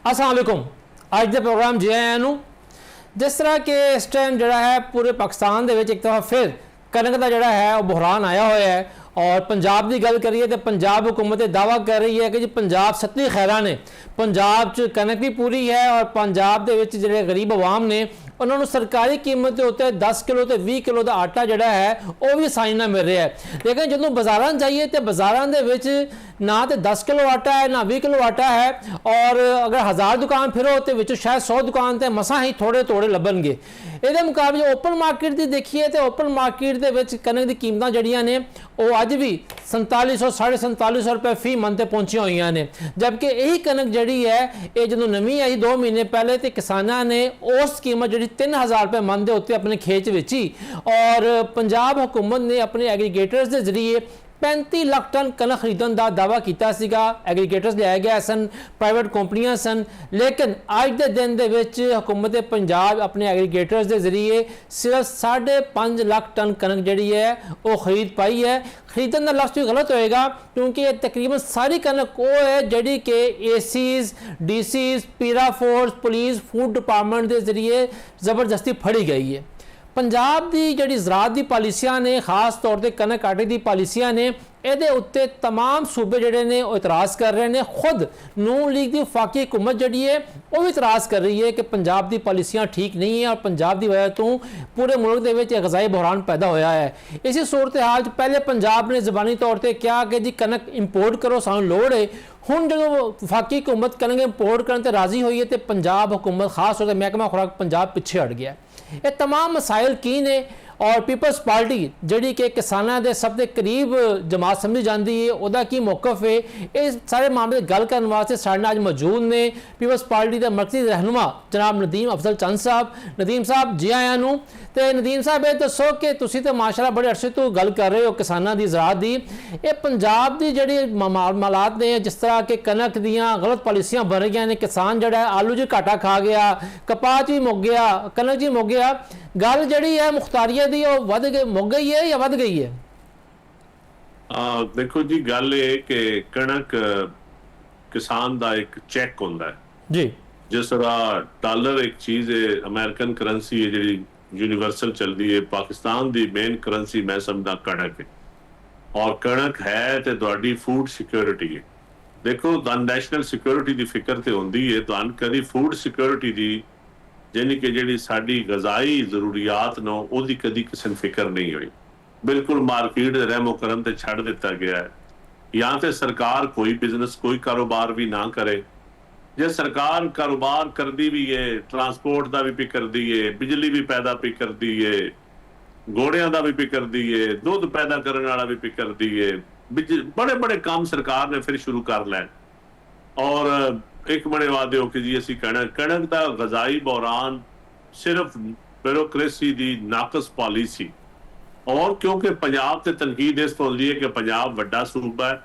अस्सलाम वालेकुम। अज के प्रोग्राम जे आया नूं जिस तरह के इस टाइम जोड़ा है पूरे पाकिस्तान दे विच एक दफ़ा फिर कनक का जोड़ा है बुहरान आया हुआ है और पंजाब की गल करिए तो पंजाब हुकूमत दावा कर रही है कि जी पंजाब सतनी खैरा ने पंजाब च कनक भी पूरी है और पंजाब दे विच जिहड़े गरीब अवाम ने उन्होंने सरकारी कीमत के उत्ते 10 किलो तो 20 किलो का आटा जोड़ा है वह भी आसानी नाल मिल रहा है। लेकिन जो बाज़ारां जाइए तो बाज़ारां दे विच ना तो 10 किलो आटा है ना 20 किलो आटा है और अगर 1000 दुकान फिरो तो विचों शायद 100 दुकान तो मसा ही थोड़े थोड़े लभणगे। ये मुकाबले ओपन मार्केट की देखिए तो ओपन मार्केट के कनक की कीमत जड़ियाँ ने वो अज भी 4700 4750 रुपए फी मन तक पहुँचिया हुई ने। जबकि यही कनक जी है ये जो नवी आई 2 महीने पहले तो किसानों ने उस कीमत जी 3000 रुपए मन के उत्ते अपने खेत बेची और पंजाब हुकूमत ने अपने एग्रीगेटर्स के जरिए 35 लाख टन कनक खरीदने का दावा किया सीगा। एग्रीगेटर्स लिया गया सन, प्राइवेट कंपनियां सन, लेकिन अज के दिन दे विच हुकूमत पंजाब अपने एग्रीगेटर्स के जरिए सिर्फ 5.5 लाख टन कनक जी है वो खरीद पाई है। खरीदने का लफ्ज़ भी गलत होएगा क्योंकि ये तकरीबन सारी कनक वो है जी कि एसीज डीसीज पीरा फोर्स पुलिस फूड डिपार्टमेंट के जरिए ज़बरदस्ती फड़ी गई है। पंजाब की जी ज़राअत की पॉलिसियां ने खास तौर पर कनक आटे की पॉलिसियां ने ये उत्ते तमाम सूबे जोड़े ने इतराज़ कर रहे हैं। खुद नून लीग की वफाकी हुकूमत जी है वह भी इतराज़ कर रही है कि पंजाब की पॉलिसियां ठीक नहीं है और पंजाब की वजह तो पूरे मुल्क के गज़ाई बहरान पैदा होया है। इसी सूरत हाल पहले पंजाब ने ज़बानी तौर पर कहा कि जी कनक इंपोर्ट करो सानू लोड़ है। हुण जो वफाकी हुकूमत कनक इंपोर्ट करने ते राजी हुई है तो पंजाब हुकूमत खास तौर पर महकमा खुराक पंजाब पिछे हट गया। ये तमाम मसाइल की ने और पीपल्स पार्टी जी कि किसानों के सब के करीब जमात समझी जाती है वह की मौकफ है। ये सारे मामले गल करने वास्ते साढ़े अज मौजूद ने पीपल्स पार्टी के मरकजी रहनुमा जनाब नदीम अफजल चंद साहब। नदीम साहब जी आया नूं। तो नदीम साहब ये दसो कि तुसीं तो माशाअल्लाह बड़े अरसे तो गल कर रहे हो किसानों की ज़राअत की, ये पंजाब की जी मामलात ने जिस तरह के कनक दियाँ गलत पॉलिसियां बन रही ने, किसान जड़ा आलू जी घाटा खा गया, कपास भी मुक गया, कनक जी मुक गया, गल जी है मुख्तारियत की मुक गई है या वध गई है? देखो जी गल ये कि कणक किसान का एक चैक होता है जी। जिस तरह डॉलर एक चीज है, अमेरिकन करंसी है जी यूनिवर्सल चलती है, पाकिस्तान की मेन करंसी मैं समझदा कणक है और कणक है तो तुहाडी फूड सिक्योरिटी है। देखो नैशनल सिक्योरिटी की फिक्र तो होंदी है, तुहानू कभी फूड सिक्योरिटी की यानी कि जी साडी गजाई जरूरियात नो ओदी कदी किसी फिक्र नहीं हुई। बिल्कुल मार्केट रहमो करम ते छड़ दिता गया है। या तो सरकार कोई बिजनेस कोई कारोबार भी ना करे, जे सरकार कारोबार करती भी है ट्रांसपोर्ट का भी करती है, बिजली भी पैदा भी करती है, घोड़िया का भी करती है, दुध पैदा करने वाला भी करती है, बड़े बड़े काम सरकार ने फिर शुरू कर लै और एक बड़े वादे हो कि जी असी कणक का गजाई बहरान सिर्फ ब्यूरोक्रेसी की नाकस पॉलिसी और क्योंकि पंजाब से तनकीद इस होती है कि पंजाब वड्डा सूबा है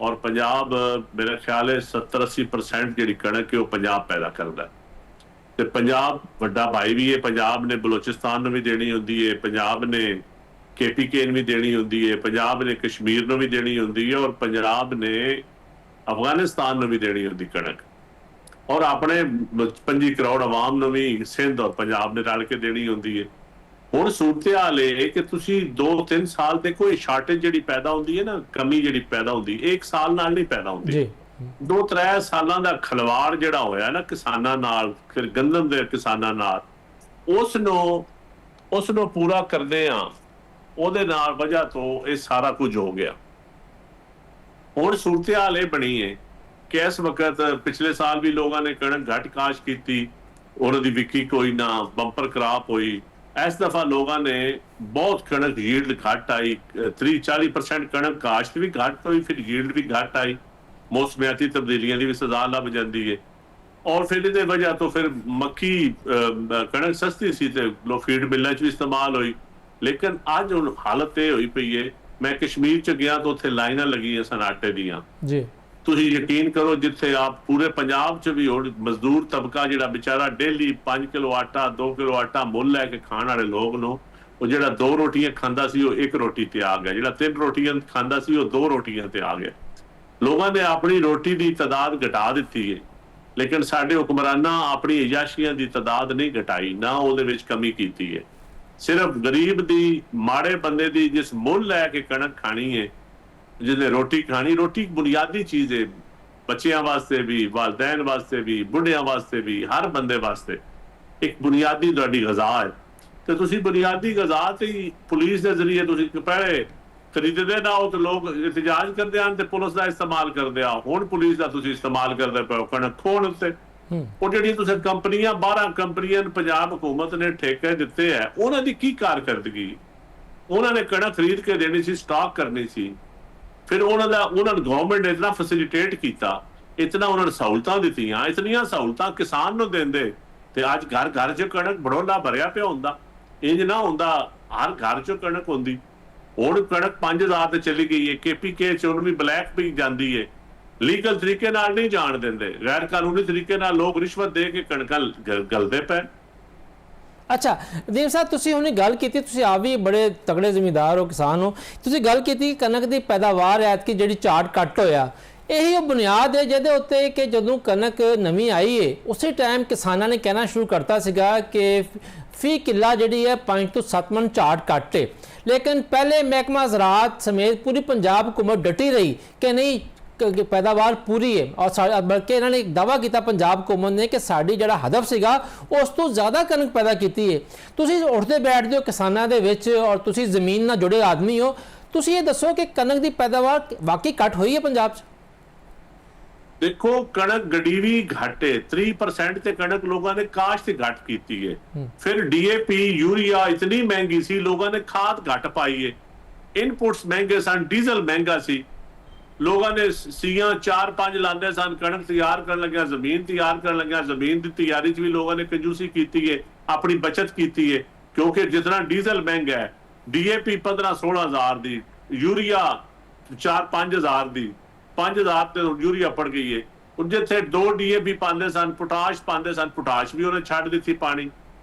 और पंजाब मेरा ख्याल है 70-80% जी कणक है वो पंजाब पैदा करता है। तो पंजाब वड्डा भाई भी है, पंजाब ने बलोचिस्तान भी देनी होती है, पंजाब ने KPK भी देनी होती है, पंजाब ने कश्मीर भी देनी होती है और पंजाब ने अफगानिस्तान भी देनी होती कणक और अपने 25 करोड़ आवाम ने भी सिंध और पंजाब ने रल के देनी होती है। हुण सूरत हाल है कि तुसी 2-3 साल देखो ये शार्टेज जी पैदा होती है ना, कमी जी पैदा होती है एक साल नाल नहीं पैदा होती, 2-3 सालों का खलवाड़ जिहड़ा होया ना किसानां नाल, फिर गंदम दे किसानां नाल उसनों पूरा करदे आ ओहदे नाल वजह तो ये सारा कुछ हो गया। हुण सूरत हाल ये बनी है कि इस वक्त पिछले साल भी लोगों ने कणक घट काश की, उन्होंने विकी कोई ना, बंपर क्रॉप हुई। इस दफा लोगों ने बहुत कणक यील्ड घट आई, 30-40% कणक काश्त भी घट हुई, फिर यील्ड भी घट आई, मौसमियाती तब्दीलियां की भी सजा लभ जाती है और फिर इहदी वजह तो फिर मक्की कणक सस्ती सी ते फीड मिलने भी इस्तेमाल हुई। लेकिन अज हुण हालत ये हुई पई है, मैं कश्मीर च गया तो उत्थे लाइनां लगियां सन आटे दियां जी। तुसीं यकीन करो जिथे आप पूरे पंजाब च भी हुण मजदूर तबका जिहड़ा बेचारा डेली 5 किलो आटा 2 किलो आटा मुल लैके खाण वाले लोग नो वो जिहड़ा 2 रोटियां खांदा सी वो 1 रोटी ते आ गया, जिहड़ा 3 रोटियां खांदा सी वो 2 रोटियां ते आ गया। लोगों ने अपनी रोटी की तादाद घटा दी है ਲੇਕਿਨ ਸਾਡੇ ਹੁਕਮਰਾਨਾਂ ਆਪਣੀ ਅਯਾਸ਼ੀਆਂ ਦੀ ਤਾਦਾਦ ਨਹੀਂ ਘਟਾਈ, ਨਾ ਉਹਦੇ ਵਿੱਚ ਕਮੀ ਕੀਤੀ ਹੈ। ਸਿਰਫ ਗਰੀਬ ਦੀ, ਮਾੜੇ ਬੰਦੇ ਦੀ ਜਿਸ ਮੁੱਲ ਲੈ ਕੇ ਕਣਕ ਖਾਣੀ ਹੈ, ਜਿਹਨੇ ਰੋਟੀ ਖਾਣੀ, ਰੋਟੀ ਬੁਨਿਆਦੀ ਚੀਜ਼ ਹੈ ਬੱਚਿਆਂ ਵਾਸਤੇ ਵੀ, ਵਾਲਦੈਨ ਵਾਸਤੇ ਵੀ, ਬੁੱਢਿਆਂ ਵਾਸਤੇ ਵੀ, ਹਰ ਬੰਦੇ ਵਾਸਤੇ ਇੱਕ ਬੁਨਿਆਦੀ ਤੁਹਾਡੀ ਗ਼ਜ਼ਾ ਹੈ। ਤੇ ਤੁਸੀਂ ਬੁਨਿਆਦੀ ਗ਼ਜ਼ਾ ਤੇ ਪੁਲਿਸ ਦੇ ਜ਼ਰੀਏ ਤੁਸੀਂ ਪਹਿਲੇ ਖਰੀਦਦੇ ਨਾ ਹੋ ਤੇ ਲੋਕ ਇhtਜਾਜ ਕਰਦੇ ਹਨ ਤੇ ਪੁਲਿਸ ਦਾ ਇਸਤੇਮਾਲ ਕਰਦੇ ਆ। ਹੁਣ ਪੁਲਿਸ ਦਾ ਤੁਸੀਂ ਇਸਤੇਮਾਲ ਕਰਦੇ ਪਏ ਕਣਕ ਖੋਣ ਉੱਤੇ। ਉਹ ਜਿਹੜੀਆਂ ਤੁਸੀਂ ਕੰਪਨੀਆਂ, 12 ਕੰਪਨੀਆਂ ਪੰਜਾਬ ਹੁਕੂਮਤ ਨੇ ਠੇਕੇ ਦਿੱਤੇ ਹੈ, ਉਹਨਾਂ ਦੀ ਕੀ ਕਾਰਕਰਦਗੀ? ਉਹਨਾਂ ਨੇ ਕਣਕ ਖਰੀਦ ਕੇ ਦੇਣੀ ਸੀ, ਸਟਾਕ ਕਰਨੀ ਸੀ। ਫਿਰ ਉਹਨਾਂ ਨੂੰ ਗਵਰਨਮੈਂਟ ਨੇ ਇਤਨਾ ਫੈਸਿਲਿਟੇਟ ਕੀਤਾ, ਇਤਨਾ ਉਹਨਾਂ ਨੂੰ ਸਹੂਲਤਾਂ ਦਿੱਤੀਆਂ, ਇਤਨੀਆਂ ਸਹੂਲਤਾਂ ਕਿਸਾਨ ਨੂੰ ਦਿੰਦੇ ਤੇ ਅੱਜ ਘਰ ਘਰ 'ਚ ਕਣਕ ਬੜੋਲਾ ਭਰਿਆ ਪਿਆ ਹੁੰਦਾ। ਇੰਜ ਨਾ ਹੁੰਦਾ ਹਰ ਘਰ 'ਚ ਕਣਕ ਹੁੰਦੀ। ਹੁਣ ਕਣਕ 5000 ਤੇ ਚਲੀ ਗਈ ਹੈ। KPK 'ਚ ਉਹਨੂੰ ਵੀ ਬਲੈਕ ਵੀ ਜਾਂਦੀ ਹੈ। ਲੀਗਲ ਤਰੀਕੇ ਨਾਲ ਨਹੀਂ ਜਾਣ ਦਿੰਦੇ, ਗੈਰ ਕਾਨੂੰਨੀ ਤਰੀਕੇ ਨਾਲ ਲੋਕ ਰਿਸ਼ਵਤ ਦੇ ਕੇ ਕਣਕਾਂ ਗਲਦੇ ਪਏ। ਅੱਛਾ ਦੇਵ ਸਾਹਿਬ, ਤੁਸੀਂ ਹੁਣੇ ਗੱਲ ਕੀਤੀ, ਤੁਸੀਂ ਆਪ ਵੀ ਬੜੇ ਤਗੜੇ ਜ਼ਿਮੀਂਦਾਰ ਹੋ, ਕਿਸਾਨ ਹੋ, ਤੁਸੀਂ ਗੱਲ ਕੀਤੀ ਕਣਕ ਦੀ ਪੈਦਾਵਾਰ ਐਤਕੀ ਜਿਹੜੀ ਝਾੜ ਘੱਟ ਹੋਇਆ, ਇਹੀ ਉਹ ਬੁਨਿਆਦ ਹੈ ਜਿਹਦੇ ਉੱਤੇ ਕਿ ਜਦੋਂ ਕਣਕ ਨਵੀਂ ਆਈ ਹੈ ਉਸੇ ਟਾਈਮ ਕਿਸਾਨਾਂ ਨੇ ਕਹਿਣਾ ਸ਼ੁਰੂ ਕਰਤਾ ਸੀਗਾ ਕਿ ਫੀ ਕਿੱਲਾ ਜਿਹੜੀ ਹੈ 5 ਤੋਂ 7 ਮਣ ਝਾੜ ਘੱਟ ਹੈ। ਲੇਕਿਨ ਪਹਿਲੇ ਮਹਿਕਮਾ ਜ਼ਰਾਅਤ ਸਮੇਤ ਪੂਰੀ ਪੰਜਾਬ ਹੁਕੂਮਤ ਡਟੀ ਰਹੀ ਕਿ ਨਹੀਂ ਪੈਦਾਵਾਰ ਪੂਰੀ ਹੈ, ਔਰ ਬਲਕਿ ਇਹਨਾਂ ਨੇ ਇੱਕ ਦਾਅਵਾ ਕੀਤਾ ਪੰਜਾਬ ਹੁਕੂਮਤ ਨੇ ਕਿ ਸਾਡੀ ਜਿਹੜਾ ਹਦਫ ਸੀਗਾ ਉਸ ਤੋਂ ਜ਼ਿਆਦਾ ਕਣਕ ਪੈਦਾ ਕੀਤੀ ਹੈ। ਤੁਸੀਂ ਉੱਠਦੇ ਬੈਠਦੇ ਹੋ ਕਿਸਾਨਾਂ ਦੇ ਵਿੱਚ ਔਰ ਤੁਸੀਂ ਜ਼ਮੀਨ ਨਾਲ ਜੁੜੇ ਆਦਮੀ ਹੋ, ਤੁਸੀਂ ਇਹ ਦੱਸੋ ਕਿ ਕਣਕ ਦੀ ਪੈਦਾਵਾਰ ਵਾਕਈ ਘੱਟ ਹੋਈ ਹੈ ਪੰਜਾਬ 'ਚ? देखो कणक गडीवी घट है, 3% ते कणक लोगों ने काश्त घट की है। फिर DAP यूरिया इतनी महंगी सी, लोगों ने खाद घट पाई है, इनपुट्स महंगे सन, डीजल महंगा सी, लोगों ने सीयां 4-5 लाते सन, कणक तैयार कर लगे, जमीन तैयार कर लगे, जमीन की तैयारी च भी लोगों ने कंजूसी की है, अपनी बचत की है। क्योंकि जितना डीजल महंगा है, DAP 15-16 हज़ार दी, यूरिया 4-5 हज़ार दी, 5000 ਤੇ ਯੂਰੀਆ ਪੜ ਗਈ ਹੈ। ਜਿੱਥੇ 2 DAP ਪਾਉਂਦੇ ਸਨ, ਪੋਟਾਸ਼ ਪਾਉਂਦੇ ਸਨ, ਪੋਟਾਸ਼ ਵੀ ਉਹਨੇ ਛੱਡ ਦਿੱਤੀ ਪਾਣੀ।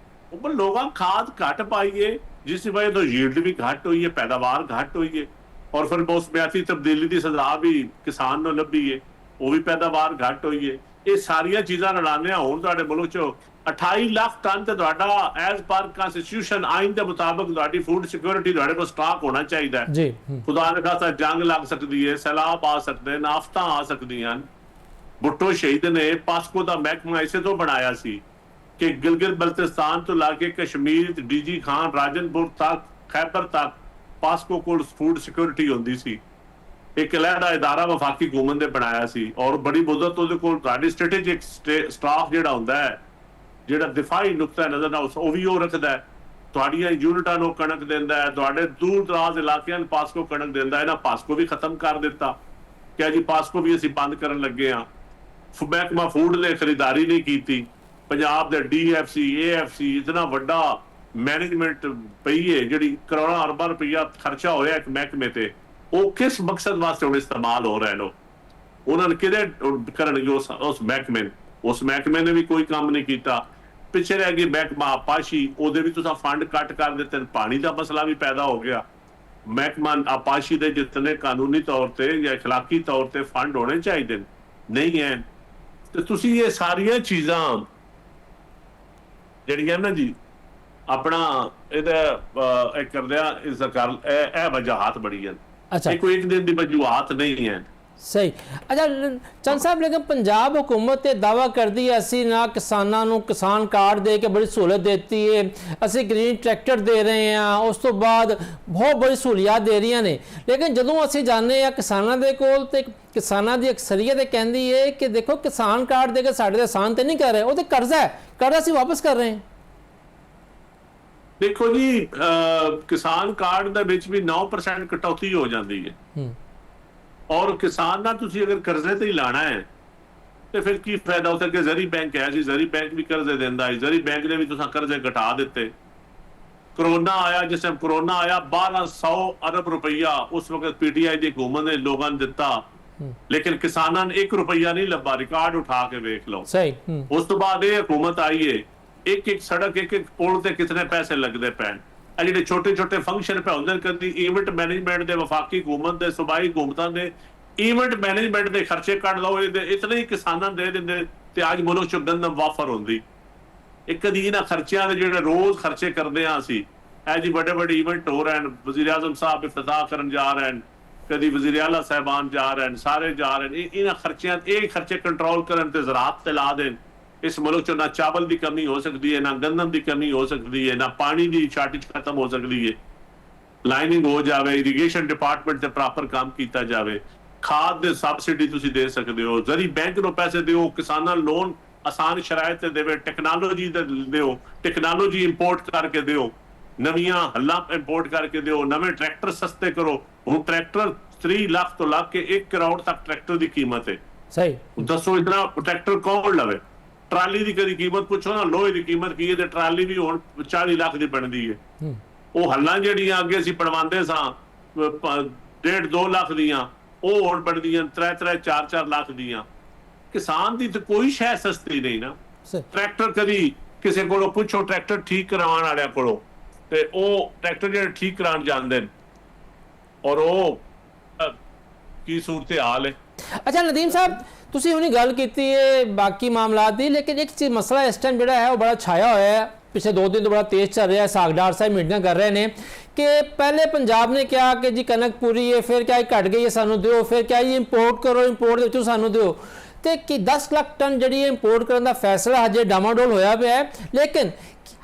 ਉਹ ਲੋਕਾਂ ਖਾਦ ਘੱਟ ਪਾਈ ਹੈ, ਜਿਸ ਵਜ੍ਹਾ ਤੋਂ ਯੀਲਡ ਵੀ ਘੱਟ ਹੋਈ ਹੈ, ਪੈਦਾਵਾਰ ਘੱਟ ਹੋਈ ਹੈ। ਔਰ ਫਿਰ ਮੌਸਮਿਆਤੀ ਤਬਦੀਲੀ ਦੀ ਸਜ਼ਾ ਵੀ ਕਿਸਾਨ ਨੂੰ ਲੱਭੀ ਹੈ, ਉਹ ਵੀ ਪੈਦਾਵਾਰ ਘੱਟ ਹੋਈ ਹੈ। ਇਹ ਸਾਰੀਆਂ ਚੀਜ਼ਾਂ ਰਲਾਉਂਦੇ ਹੁਣ ਤੁਹਾਡੇ ਮੁਲਕ 'ਚ 28 ਲੱਖ ਟਨ ਤੇ ਤੁਹਾਡਾ ਐਜ਼ ਪਰ ਕਨਸਟੀਟਿਊਸ਼ਨ ਆਇਨ ਦੇ ਮੁਤਾਬਕ ਤੁਹਾਡੀ ਫੂਡ ਸਿਕਿਉਰਿਟੀ ਤੁਹਾਡੇ ਕੋਲ ਸਟਾਕ ਹੋਣਾ ਚਾਹੀਦਾ ਜੀ। ਖੁਦਾ ਨੇ ਖਾਸਾ ਜੰਗ ਲੱਗ ਸਕਦੀ ਹੈ, ਸੈਲਾਬ ਆ ਸਕਦੇ, ਨਾਫਤਾਂ ਆ ਸਕਦੀਆਂ। ਭੁੱਟੋ ਸ਼ਹੀਦ ਨੇ ਪਾਸਕੋ ਦਾ ਮਹਿਕਮਾ ਇਸੇ ਤੋਂ ਬਣਾਇਆ ਸੀ ਕਿ ਗਿਲਗਿਤ ਬਲਤਿਸਤਾਨ ਤੋਂ ਲਾ ਕੇ ਕਸ਼ਮੀਰ, DG ਖਾਨ, ਰਾਜਨਪੁਰ ਤੱਕ, ਖੈਬਰ ਤੱਕ ਪਾਸਕੋ ਕੋਲ ਫੂਡ ਸਿਕਿਉਰਿਟੀ ਹੁੰਦੀ ਸੀ। ਇੱਕ ਲਹਿਦਾ ਇਦਾਰਾ ਵਫਾਕੀ ਹੁਕੂਮਤ ਨੇ ਬਣਾਇਆ ਸੀ ਔਰ ਬੜੀ ਮੁੱਦਤ ਉਹਦੇ ਕੋਲ ਤੁਹਾਡੀ ਸਟ੍ਰੈਟੇਜਿਕ ਸਟਾਫ ਜਿਹੜਾ ਹੁੰਦਾ ਹੈ, ਜਿਹੜਾ ਦਿਫਾਈ ਨੁਕਤਾ ਨਜ਼ਰ ਨਾਲ ਉਹ ਵੀ ਉਹ ਰੱਖਦਾ, ਤੁਹਾਡੀਆਂ ਯੂਨਿਟਾਂ ਨੂੰ ਕਣਕ ਦਿੰਦਾ ਹੈ, ਤੁਹਾਡੇ ਦੂਰ ਦਰਾਜ਼ ਇਲਾਕਿਆਂ ਨੂੰ ਪਾਸਕੋ ਕਣਕ ਦਿੰਦਾ। ਇਹਨਾਂ ਪਾਸਕੋ ਵੀ ਖਤਮ ਕਰ ਦਿੱਤਾ ਕਿ ਜੀ ਪਾਸਕੋ ਵੀ ਅਸੀਂ ਬੰਦ ਕਰਨ ਲੱਗੇ ਹਾਂ। ਮਹਿਕਮਾ ਫੂਡ ਨੇ ਖਰੀਦਾਰੀ ਨਹੀਂ ਕੀਤੀ। ਪੰਜਾਬ ਦੇ DFC, AFC ਇਤਨਾ ਵੱਡਾ ਮੈਨੇਜਮੈਂਟ ਪਈ ਹੈ ਜਿਹੜੀ ਕਰੋੜਾਂ ਅਰਬਾਂ ਰੁਪਈਆ ਖਰਚਾ ਹੋਇਆ ਇੱਕ ਮਹਿਕਮੇ ਤੇ, ਉਹ ਕਿਸ ਮਕਸਦ ਵਾਸਤੇ ਹੁਣ ਇਸਤੇਮਾਲ ਹੋ ਰਹੇ ਨੇ? ਉਹਨਾਂ ਨੇ ਕਿਹਦੇ ਕਰਨਗੇ ਉਸ ਮਹਿਕਮੇ? ਉਸ ਮਹਿਕਮੇ ਨੇ ਵੀ ਕੋਈ ਕੰਮ ਨਹੀਂ ਕੀਤਾ। ਪਿੱਛੇ ਰਹਿ ਗਈ ਮਹਿਕਮਾ ਆਪਾਸ਼ੀ, ਉਹਦੇ ਵੀ ਤੁਸੀਂ ਫੰਡ ਕੱਟ ਕਰ ਦਿੱਤੇ। ਪਾਣੀ ਦਾ ਮਸਲਾ ਵੀ ਪੈਦਾ ਹੋ ਗਿਆ। ਮਹਿਕਮਾ ਆਪਾਸ਼ੀ ਦੇ ਜਿਤਨੇ ਕਾਨੂੰਨੀ ਤੌਰ ਤੇ ਜਾਂ ਅਖਲਾਕੀ ਤੌਰ ਤੇ ਫੰਡ ਹੋਣੇ ਚਾਹੀਦੇ ਨਹੀਂ ਹੈ। ਤੇ ਤੁਸੀਂ ਇਹ ਸਾਰੀਆਂ ਚੀਜ਼ਾਂ ਜਿਹੜੀਆਂ ਨਾ ਜੀ ਆਪਣਾ ਇਹਦਾ ਇਹ ਕਰਦਿਆਂ ਇਸ ਕਰ ਇਹ ਵਜ੍ਹਾਤ ਬੜੀ ਹਨ। ਇਹ ਕੋਈ ਇੱਕ ਦਿਨ ਦੀ ਵਜੂਹਾਤ ਨਹੀਂ ਹੈ। ਸਹੀ। ਅੱਛਾ ਚੰਦ ਸਾਹਿਬ, ਲੇਕਿਨ ਪੰਜਾਬ ਹੁਕੂਮਤ ਤੇ ਦਾਅਵਾ ਕਰਦੀ ਹੈ ਅਸੀਂ ਨਾ ਕਿਸਾਨਾਂ ਨੂੰ ਕਿਸਾਨ ਕਾਰਡ ਦੇ ਕੇ ਬੜੀ ਸਹੂਲਤ ਦਿੱਤੀ ਹੈ, ਅਸੀਂ ਗ੍ਰੀਨ ਟਰੈਕਟਰ ਦੇ ਰਹੇ ਹਾਂ, ਉਸ ਤੋਂ ਬਾਅਦ ਬਹੁਤ ਬੜੀ ਸਹੂਲੀਅਤ ਦੇ ਰਹੀਆਂ ਨੇ। ਲੇਕਿਨ ਜਦੋਂ ਅਸੀਂ ਜਾਂਦੇ ਹਾਂ ਕਿਸਾਨਾਂ ਦੇ ਕੋਲ ਤੇ ਕਿਸਾਨਾਂ ਦੀ ਅਕਸਰੀਅਤ ਇਹ ਕਹਿੰਦੀ ਹੈ ਕਿ ਦੇਖੋ ਕਿਸਾਨ ਕਾਰਡ ਦੇ ਕੇ ਸਾਡੇ ਤੇ ਆਸਾਨ ਤੇ ਨਹੀਂ ਕਰ ਰਹੇ, ਉਹ ਤੇ ਕਰਜ਼ਾ ਹੈ, ਕਰਜ਼ਾ ਅਸੀਂ ਵਾਪਸ ਕਰ ਰਹੇ ਹਾਂ। ਦੇਖੋ ਜੀ, ਕਿਸਾਨ ਕਾਰਡ ਦੇ ਵਿੱਚ ਵੀ 9% ਕਟੌਤੀ ਹੋ ਜਾਂਦੀ ਹੈ ਔਰ ਕਿਸਾਨ ਨਾਲ ਤੁਸੀਂ ਅਗਰ ਕਰਜ਼ੇ ਤੇ ਹੀ ਲਾਣਾ ਹੈ ਤੇ ਫਿਰ ਕੀ ਫਾਇਦਾ? ਉੱਥੇ ਕਿ ਜ਼ਰੀ ਬੈਂਕ ਹੈ ਜੀ, ਜ਼ਰੀ ਬੈਂਕ ਵੀ ਕਰਜ਼ੇ ਦਿੰਦਾ ਹੈ, ਜ਼ਰੀ ਬੈਂਕ ਨੇ ਵੀ ਤੁਸੀਂ ਕਰਜ਼ੇ ਘਟਾ ਦਿੱਤੇ। ਕਰੋਨਾ ਆਇਆ, ਜਿਸ ਟਾਈਮ ਕਰੋਨਾ ਆਇਆ 1200 ਅਰਬ ਰੁਪਈਆ ਉਸ ਵਕਤ PTI ਦੀ ਹੁਕੂਮਤ ਨੇ ਲੋਕਾਂ ਨੂੰ ਦਿੱਤਾ, ਲੇਕਿਨ ਕਿਸਾਨਾਂ ਨੇ 1 ਰੁਪਈਆ ਨਹੀਂ ਲੱਭਾ। ਰਿਕਾਰਡ ਉਠਾ ਕੇ ਵੇਖ ਲਓ। ਉਸ ਤੋਂ ਬਾਅਦ ਇਹ ਹੁਕੂਮਤ ਆਈ ਹੈ, ਇੱਕ ਸੜਕ, ਇੱਕ ਪੁਲ ਤੇ ਕਿਤਨੇ ਪੈਸੇ ਲੱਗਦੇ ਪੈਣ। ਇਹ ਜਿਹੜੇ ਛੋਟੇ ਛੋਟੇ ਫੰਕਸ਼ਨ ਪੈ ਹੁੰਦੇ ਕਦੀ ਇਵੈਂਟ ਮੈਨੇਜਮੈਂਟ ਦੇ, ਵਫਾਕੀ ਹੁਕੂਮਤ ਦੇ, ਸੂਬਾਈ ਹੁਕੂਮਤਾਂ ਦੇ ਇਵੈਂਟ ਮੈਨੇਜਮੈਂਟ ਦੇ ਖਰਚੇ ਕੱਢ ਲਓ, ਇਤਨੇ ਹੀ ਕਿਸਾਨਾਂ ਦੇ ਦਿੰਦੇ ਤੇ ਅੱਜ ਮੁਲਕ 'ਚ ਗੰਦਮ ਵਾਫਰ ਹੁੰਦੀ। ਇਹ ਕਦੀ ਇਹਨਾਂ ਖਰਚਿਆਂ ਦੇ ਜਿਹੜੇ ਰੋਜ਼ ਖਰਚੇ ਕਰਦੇ ਹਾਂ ਅਸੀਂ, ਇਹ ਜੀ ਵੱਡੇ ਵੱਡੇ ਇਵੈਂਟ ਹੋ ਰਹੇ ਹਨ, ਵਜ਼ੀਰ ਆਜ਼ਮ ਸਾਹਿਬ ਇਫਤਤਾਹ ਕਰਨ ਜਾ ਰਹੇ ਹਨ, ਕਦੀ ਵਜ਼ੀਰ ਆਲਾ ਸਾਹਿਬਾਨ ਜਾ ਰਹੇ ਹਨ, ਸਾਰੇ ਜਾ ਰਹੇ ਨੇ। ਇਹਨਾਂ ਖਰਚਿਆਂ ਇਹ ਖਰਚੇ ਕੰਟਰੋਲ ਕਰਨ ਤੇ ਜ਼ਰਾਅਤ ਤੇ ਲਾ ਦੇਣ। ਇਸ ਮੁਲਕ 'ਚ ਨਾ ਚਾਵਲ ਦੀ ਕਮੀ ਹੋ ਸਕਦੀ ਹੈ, ਨਾ ਗੰਦਮ ਦੀ ਕਮੀ ਹੋ ਸਕਦੀ ਹੈ, ਨਾ ਪਾਣੀ ਦੀ ਸ਼ਾਰਟੇਜ ਖਤਮ ਹੋ ਸਕਦੀ ਹੈ। ਲਾਈਨਿੰਗ ਹੋ ਜਾਵੇ, ਇਰੀਗੇਸ਼ਨ ਡਿਪਾਰਟਮੈਂਟ ਤੇ ਪ੍ਰੋਪਰ ਕੰਮ ਕੀਤਾ ਜਾਵੇ, ਖਾਦ ਦੇ ਸਬਸਿਡੀ ਤੁਸੀਂ ਦੇ ਸਕਦੇ ਹੋ, ਜ਼ਰੀ ਬੈਂਕ ਨੂੰ ਪੈਸੇ ਦਿਓ, ਕਿਸਾਨਾਂ ਨੂੰ ਲੋਨ ਆਸਾਨ ਸ਼ਰਾਇਤ ਤੇ ਦੇਵੇ, ਟੈਕਨੋਲੋਜੀ ਦੇ ਦਿਓ, ਟੈਕਨੋਲੋਜੀ ਇੰਪੋਰਟ ਕਰਕੇ ਦਿਓ, ਨਵੀਆਂ ਹੱਲਾਂ ਇੰਪੋਰਟ ਕਰਕੇ ਦਿਓ, ਨਵੇਂ ਟਰੈਕਟਰ ਸਸਤੇ ਕਰੋ। ਹੁਣ ਟਰੈਕਟਰ 3 ਲੱਖ ਤੋਂ ਲੱਗ ਕੇ 1 ਕਰੋੜ ਤੱਕ ਟਰੈਕਟਰ ਦੀ ਕੀਮਤ ਹੈ। ਸਹੀ ਦੱਸੋ ਇਤਨਾ ਟਰੈਕਟਰ ਕੌਣ ਲਵੇ? ਟਰਾਲੀ ਦੀ ਕਦੀ ਕੀਮਤ ਪੁੱਛੋ ਨਾ, ਲੋਹੇ ਦੀ ਕੀਮਤ ਕੀ ਹੈ, ਤੇ ਟਰਾਲੀ ਵੀ ਹੁਣ 40 ਲੱਖ ਦੀ ਬਣਦੀ ਹੈ। ਉਹ ਹੱਲਾਂ ਜਿਹੜੀਆਂ ਅੱਗੇ ਅਸੀਂ ਬਣਵਾਉਂਦੇ ਸਾਂ 1.5-2 ਲੱਖ ਦੀਆਂ, ਉਹ ਹੁਣ ਬਣਦੀਆਂ 3-4 ਲੱਖ ਦੀਆਂ। ਕਿਸਾਨ ਦੀ ਤਾਂ ਕੋਈ ਸ਼ੈ ਸਸਤੀ ਨਹੀਂ ਨਾ। ਟਰੈਕਟਰ ਕਦੀ ਕਿਸੇ ਕੋਲੋਂ ਪੁੱਛੋ, ਟਰੈਕਟਰ ਠੀਕ ਕਰਵਾਉਣ ਵਾਲਿਆਂ ਕੋਲੋਂ, ਤੇ ਉਹ ਟਰੈਕਟਰ ਜਿਹੜੇ ਠੀਕ ਕਰਾਉਣ ਜਾਂਦੇ ਨੇ, ਔਰ ਉਹ ਕੀ ਸੂਰਤ ਹਾਲ ਹੈ। ਅੱਛਾ ਨਦੀਮ ਸਾਹਿਬ, ਤੁਸੀਂ ਹੁਣੀ ਗੱਲ ਕੀਤੀ ਹੈ ਬਾਕੀ ਮਾਮਲਾਤ ਦੀ, ਲੇਕਿਨ ਇੱਕ ਚੀਜ਼ ਮਸਲਾ ਇਸ ਟਾਈਮ ਜਿਹੜਾ ਹੈ ਉਹ ਬੜਾ ਛਾਇਆ ਹੋਇਆ ਹੈ, ਪਿਛਲੇ 2 ਦਿਨ ਤੋਂ ਬੜਾ ਤੇਜ਼ ਚੱਲ ਰਿਹਾ ਹੈ। ਸਾਗਡਾਰ ਸਾਹਿਬ ਮੀਟਿੰਗਾਂ ਕਰ ਰਹੇ ਨੇ ਕਿ ਪਹਿਲੇ ਪੰਜਾਬ ਨੇ ਕਿਹਾ ਕਿ ਜੀ ਕਣਕ ਪੂਰੀ ਹੈ, ਫਿਰ ਕਿਹਾ ਘਟ ਗਈ ਹੈ ਸਾਨੂੰ ਦਿਓ, ਫਿਰ ਕਿਹਾ ਜੀ ਇੰਪੋਰਟ ਕਰੋ, ਇੰਪੋਰਟ ਦੇ ਵਿੱਚੋਂ ਸਾਨੂੰ ਦਿਓ, ਤੇ ਕਿ 10 ਲੱਖ ਟਨ ਜਿਹੜੀ ਇੰਪੋਰਟ ਕਰਨ ਦਾ ਫੈਸਲਾ ਹਜੇ ਡਾਮਾਡੋਲ ਹੋਇਆ ਪਿਆ ਹੈ। ਲੇਕਿਨ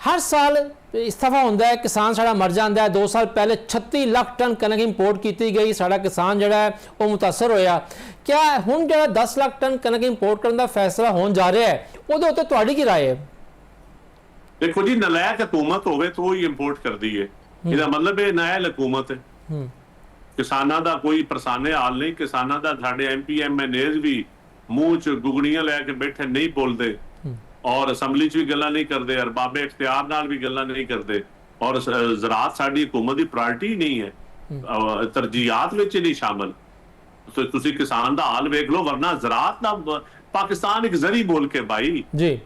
ਹਰ ਸਾਲ ਇਸਤਫਾ ਹੁੰਦਾ ਹੈ, ਕਿਸਾਨ ਸਾਡਾ ਮਰ ਜਾਂਦਾ ਹੈ। 2 ਸਾਲ ਪਹਿਲੇ 36 ਲੱਖ ਟਨ ਕਣਕ ਇੰਪੋਰਟ ਕੀਤੀ ਗਈ, ਸਾਡਾ ਕਿਸਾਨ ਜਿਹੜਾ ਹੈ ਉਹ ਮੁਤਾਸਰ ਹੋਇਆ। ਕਿਆ ਹੁਣ ਜਿਹੜਾ 10 ਲੱਖ ਟਨ ਕਣਕ ਇੰਪੋਰਟ ਕਰਨ ਦਾ ਫੈਸਲਾ ਹੋਣ ਜਾ ਰਿਹਾ ਹੈ, ਉਹਦੇ ਉੱਤੇ ਤੁਹਾਡੀ ਕੀ ਰਾਏ ਹੈ? ਦੇਖੋ ਜੀ, ਨਲਾਇਕ ਹਕੂਮਤ ਹੋਵੇ ਤਾਂ ਉਹ ਹੀ ਇੰਪੋਰਟ ਕਰਦੀ ਹੈ। ਇਹਦਾ ਮਤਲਬ ਇਹ ਨਾਇਲ ਹਕੂਮਤ ਹੈ। ਕਿਸਾਨਾਂ ਦਾ ਕੋਈ ਪਰੇਸ਼ਾਨੇ ਹਾਲ ਨਹੀਂ। ਕਿਸਾਨਾਂ ਦਾ ਸਾਡੇ MP MNAs ਵੀ ਮੂੰਹ 'ਚ ਗੁਗਣੀਆਂ ਲੈ ਕੇ ਬੈਠੇ ਨਹੀਂ ਬੋਲਦੇ, ਔਰ ਅਸੈਂਬਲੀ 'ਚ ਵੀ ਗੱਲਾਂ ਨਹੀਂ ਕਰਦੇ, ਅਰਬਾਬੇ ਇਖਤਿਆਰ ਨਾਲ ਵੀ ਗੱਲਾਂ ਨਹੀਂ ਕਰਦੇ, ਔਰ ਜ਼ਰਾਅਤ ਸਾਡੀ ਹਕੂਮਤ ਦੀ ਪ੍ਰਾਇਰਟੀ ਨਹੀਂ ਹੈ, ਤਰਜੀਹਾਤ ਵਿੱਚ ਨਹੀਂ ਸ਼ਾਮਲ। ਤੁਸੀਂ ਕਿਸਾਨ ਦਾ ਹਾਲ ਵੇਖ ਲਓ, ਵਰਨਾ ਜ਼ਰਾਅਤ ਦਾ ਪਾਕਿਸਤਾਨ ਇੱਕ ਜ਼ਰੀ ਮੁਲਕ ਹੈ ਭਾਈ ਜੀ।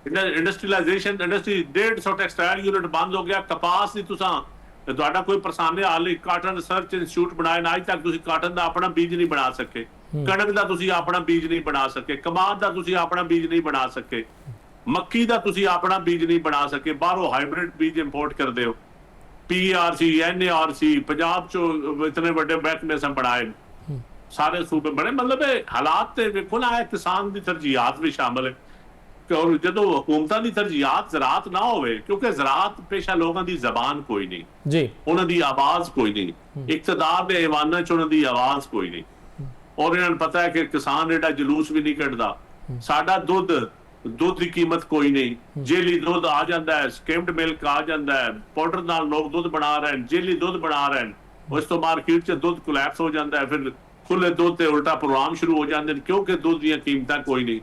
ਇੰਡਸਟਰੀਲਾਈਜੇਸ਼ਨ ਇੰਡਸਟਰੀ 150 ਟੈਕਸਟਾਈਲ ਯੂਨਿਟ ਬੰਦ ਹੋ ਗਿਆ। ਕਪਾਸ ਦੀ ਤੁਹਾਡਾ ਕੋਈ ਪਰੇਸ਼ਾਨੀ ਹਾਲ ਨਹੀਂ। ਕਾਟਨ ਰਿਸਰਚ ਇੰਸਟੀਚਿਊਟ ਬਣਾਏ ਨਾ, ਅੱਜ ਤੱਕ ਤੁਸੀਂ ਕਾਟਨ ਦਾ ਆਪਣਾ ਬੀਜ ਨਹੀਂ ਬਣਾ ਸਕੇ, ਕਣਕ ਦਾ ਤੁਸੀਂ ਆਪਣਾ ਬੀਜ ਨਹੀਂ ਬਣਾ ਸਕੇ, ਕਮਾਦ ਦਾ ਤੁਸੀਂ ਆਪਣਾ ਬੀਜ ਨਹੀਂ ਬਣਾ ਸਕੇ, ਮੱਕੀ ਦਾ ਤੁਸੀਂ ਆਪਣਾ ਬੀਜ ਨਹੀਂ ਬਣਾ ਸਕੇ, ਬਾਹਰੋਂ ਹਾਈਬ੍ਰਿਡ ਬੀਜ ਇੰਪੋਰਟ ਕਰਦੇ ਹੋ। PRC NARC ਪੰਜਾਬ ਚੋਂ ਇਤਨੇ ਵੱਡੇ ਮਹਿਕਮੇ ਬਣਾਏ, ਸਾਰੇ ਸੂਬੇ ਬਣੇ। ਮਤਲਬ ਇਹ ਹਾਲਾਤ ਤੇ ਵੇਖੋ ਨਾ, ਹੈ ਕਿਸਾਨ ਦੀ ਤਰਜੀਹਾਤ ਵੀ ਸ਼ਾਮਲ ਹੈ। ਔਰ ਜਦੋਂ ਹਕੂਮਤਾਂ ਦੀ ਤਰਜੀਹਾਤ ਜ਼ਰਾਅਤ ਨਾ ਹੋਵੇ, ਕਿਉਂਕਿ ਜ਼ਰਾਅਤ ਪੇਸ਼ਾ ਲੋਕਾਂ ਦੀ ਜ਼ਬਾਨ ਕੋਈ ਨਹੀਂ ਜੀ, ਉਹਨਾਂ ਦੀ ਆਵਾਜ਼ ਕੋਈ ਨਹੀਂ, ਇਕਤਦਾਰ ਦੇ ਐਵਾਨਾਂ 'ਚ ਉਹਨਾਂ ਦੀ ਆਵਾਜ਼ ਕੋਈ ਨਹੀਂ। ਔਰ ਇਹਨਾਂ ਨੂੰ ਪਤਾ ਹੈ ਕਿ ਕਿਸਾਨ ਜਿਹੜਾ ਜਲੂਸ ਵੀ ਨਹੀਂ ਕੱਢਦਾ। ਸਾਡਾ ਦੁੱਧ ਦੀ ਕੀਮਤ ਕੋਈ ਨਹੀਂ, ਜੇਲੀ ਦੁੱਧ ਆ ਜਾਂਦਾ ਹੈ, ਸਕimmed ਮਿਲਕ ਆ ਜਾਂਦਾ ਹੈ, ਪਾਊਡਰ ਨਾਲ ਲੋਕ ਦੁੱਧ ਬਣਾ ਰਹੇ ਹਨ, ਜੇਲੀ ਦੁੱਧ ਬਣਾ ਰਹੇ ਹਨ। ਉਸ ਤੋਂ ਮਾਰਕੀਟ 'ਚ ਦੁੱਧ ਕੋਲੈਪਸ ਹੋ ਜਾਂਦਾ ਹੈ, ਫਿਰ ਖੁੱਲੇ ਦੁੱਧ ਤੇ ਉਲਟਾ ਪ੍ਰੋਗਰਾਮ ਸ਼ੁਰੂ ਹੋ ਜਾਂਦੇ ਨੇ, ਕਿਉਂਕਿ ਦੁੱਧ ਦੀਆਂ ਕੀਮਤਾਂ ਕੋਈ ਨਹੀਂ।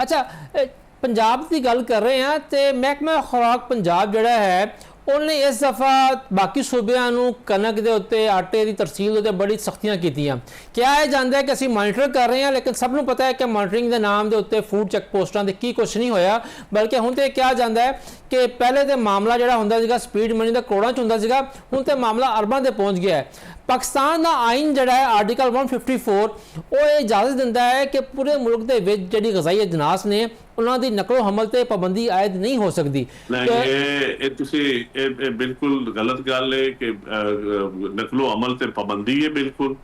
ਅੱਛਾ, ਪੰਜਾਬ ਦੀ ਗੱਲ ਕਰ ਰਹੇ ਹਾਂ ਤੇ ਮਹਿਕਮਾ ਖੁਰਾਕ ਪੰਜਾਬ ਜਿਹੜਾ ਹੈ ਉਹਨੇ ਇਸ ਦਫਾ ਬਾਕੀ ਸੂਬਿਆਂ ਨੂੰ ਕਣਕ ਦੇ ਉੱਤੇ, ਆਟੇ ਦੀ ਤਰਸੀਲ ਦੇ ਉੱਤੇ ਬੜੀ ਸਖਤੀਆਂ ਕੀਤੀਆਂ। ਕਿਹਾ ਇਹ ਜਾਂਦਾ ਹੈ ਕਿ ਅਸੀਂ ਮੋਨੀਟਰ ਕਰ ਰਹੇ ਹਾਂ, ਲੇਕਿਨ ਸਭ ਨੂੰ ਪਤਾ ਹੈ ਕਿ ਮੋਨੀਟਰਿੰਗ ਦੇ ਨਾਮ ਦੇ ਉੱਤੇ ਫੂਡ ਚੈੱਕ ਪੋਸਟਾਂ ਦੇ ਕੀ ਕੁਛ ਨਹੀਂ ਹੋਇਆ, ਬਲਕਿ ਹੁਣ ਤੇ ਕਿਹਾ ਜਾਂਦਾ ਹੈ ਕਿ ਪਹਿਲੇ ਤੇ ਮਾਮਲਾ ਜਿਹੜਾ ਹੁੰਦਾ ਸੀਗਾ ਸਪੀਡ ਮਨੀ ਦਾ ਕਰੋੜਾਂ 'ਚ ਹੁੰਦਾ ਸੀਗਾ, ਹੁਣ ਤੇ ਮਾਮਲਾ ਅਰਬਾਂ ਤੇ ਪਹੁੰਚ ਗਿਆ ਹੈ। ਪਾਕਿਸਤਾਨ ਦਾ ਆਇਨ ਜਿਹੜਾ ਹੈ ਆਰਟੀਕਲ 154 ਉਹ ਇਹ ਇਜਾਜ਼ਤ ਦਿੰਦਾ ਹੈ ਕਿ ਪੂਰੇ ਮੁਲਕ ਦੇ ਵਿੱਚ ਜਿਹੜੀ ਗ਼ਜ਼ਾਈ ਅਜਨਾਸ ਨੇ ਉਹਨਾਂ ਦੀ ਨਕਲੋ ਹਮਲ ਤੇ ਪਾਬੰਦੀ ਆਇਦ ਨਹੀਂ ਹੋ ਸਕਦੀ। ਇਹ ਤੁਸੀਂ ਇਹ ਬਿਲਕੁਲ ਗਲਤ ਗੱਲ ਹੈ ਕਿ ਨਕਲੋ ਅਮਲ ਤੇ ਪਾਬੰਦੀ ਹੈ। ਬਿਲਕੁਲ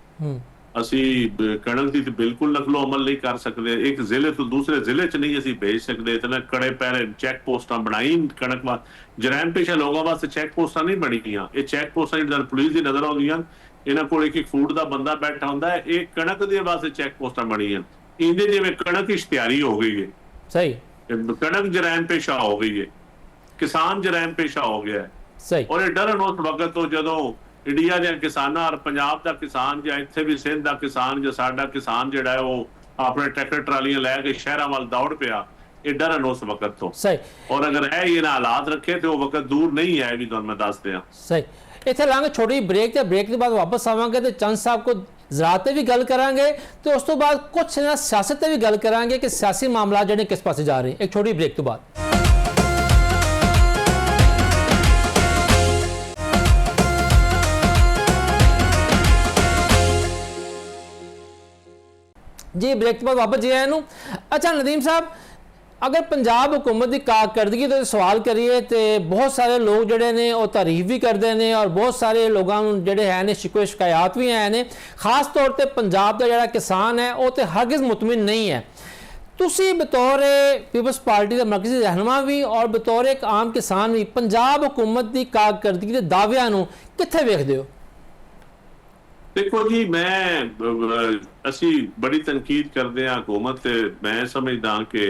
ਅਸੀਂ ਕਣਕ ਦੀ ਤੇ ਬਿਲਕੁਲ ਨਕਲੋ ਅਮਲ ਨਹੀਂ ਕਰ ਸਕਦੇ। ਇੱਕ ਜ਼ਿਲ੍ਹੇ ਤੋਂ ਦੂਸਰੇ ਜ਼ਿਲ੍ਹੇ 'ਚ ਨਹੀਂ ਅਸੀਂ ਭੇਜ ਸਕਦੇ। ਇਤਨਾ ਕੜੇ ਪੈਰੇ ਚੈੱਕ ਪੋਸਟਾਂ ਬਣਾਈ ਕਣਕ ਵਾ ਜਰੈਮ ਪੇਸ਼ਾ ਲੋਕਾਂ ਵਾਸਤੇ ਚੈੱਕ ਪੋਸਟਾਂ ਨਹੀਂ ਬਣੀਆਂ। ਇਹ ਚੈੱਕ ਪੋਸਟਾਂ ਜਿਹੜਾ ਪੁਲਿਸ ਦੀ ਨਜ਼ਰ ਆਉਂਦੀਆਂ, ਇਹਨਾਂ ਕੋਲ ਇੱਕ ਫੂਡ ਦਾ ਬੰਦਾ ਬੈਠਾ ਹੁੰਦਾ ਹੈ। ਇਹ ਕਣਕ ਦੇ ਵਾਸਤੇ ਚੈੱਕ ਪੋਸਟਾਂ ਬਣੀਆਂ। ਇਹਦੇ ਜਿਵੇਂ ਕਣਕ ਇਸ਼ਤਿਹਾਰੀ ਹੋ ਗਈ ਹੈ, ਸਹੀ, ਕਣਕ ਜਰੈਮ ਪੇਸ਼ਾ ਹੋ ਗਈ ਹੈ, ਕਿਸਾਨ ਜਰੈਮ ਪੇਸ਼ਾ ਹੋ ਗਿਆ ਹੈ, ਸਹੀ। ਔਰ ਇਹ ਡਰਨ ਉਸ ਵਕਤ ਤੋਂ ਜਦੋਂ ਇੰਡੀਆ ਦੇ ਕਿਸਾਨਾਂ ਔਰ ਪੰਜਾਬ ਦਾ ਕਿਸਾਨ ਜਾਂ ਇੱਥੇ ਵੀ ਸਿੰਧ ਦਾ ਕਿਸਾਨ ਜਾਂ ਸਾਡਾ ਕਿਸਾਨ ਜਿਹੜਾ ਹੈ ਉਹ ਆਪਣੇ ਟਰੈਕਟਰ ਟਰਾਲੀਆਂ ਲੈ ਕੇ ਸ਼ਹਿਰਾਂ ਵੱਲ ਦੌੜ ਪਿਆ, ਇਹ ਡਰਨ ਉਸ ਵਕਤ ਤੋਂ, ਸਹੀ। ਔਰ ਅਗਰ ਇਹ ਹਾਲਾਤ ਰੱਖੇ ਤੇ ਉਹ ਵਕਤ ਦੂਰ ਨਹੀਂ ਹੈ, ਵੀ ਤੁਹਾਨੂੰ ਮੈਂ ਦੱਸ ਦਿਆਂ, ਸਹੀ। ਇੱਥੇ ਲਾਂਗੇ ਛੋਟੀ ਬ੍ਰੇਕ, ਤੇ ਬ੍ਰੇਕ ਦੇ ਬਾਅਦ ਵਾਪਸ ਆਵਾਂਗੇ ਤੇ ਚੰਦ ਸਾਹਿਬ ਕੋ ਜ਼ਰਾਅਤ ਤੇ ਵੀ ਗੱਲ ਕਰਾਂਗੇ ਤੇ ਉਸ ਤੋਂ ਬਾਅਦ ਕੁਝ ਸਿਆਸਤ ਤੇ ਵੀ ਗੱਲ ਕਰਾਂਗੇ ਕਿ ਸਿਆਸੀ ਮਾਮਲਾ ਜਿਹੜੇ ਕਿਸ ਪਾਸੇ ਜਾ ਰਹੇ। ਇੱਕ ਛੋਟੀ ਬ੍ਰੇਕ ਤੋਂ ਬਾਅਦ ਜੀ ਬ੍ਰੇਕ ਤੋਂ ਬਾਅਦ ਵਾਪਸ ਜੀ ਆਇਆਂ ਨੂੰ। ਅੱਛਾ ਨਦੀਮ ਸਾਹਿਬ, अगर पंजाब हुकूमत की कारकर्दगी तो सवाल करिए तो बहुत सारे लोग जोड़े ने वो तारीफ भी करते हैं और बहुत सारे लोगों जोड़े हैं ने शिकवे शिकायत भी हैं ने, खास तौर पर पंजाब का जोड़ा किसान है वो तो हरगिज़ मुतमिन नहीं है। तुसी बतौर पीपल्स पार्टी का मरकजी रहनुमा भी और बतौर एक आम किसान भी पंजाब हुकूमत की कारकर्दगी के दावियां नूं कित्थे वेखदे हो? देखो जी, मैं असी बड़ी तनकीद करते हैं हुकूमत, मैं समझदा कि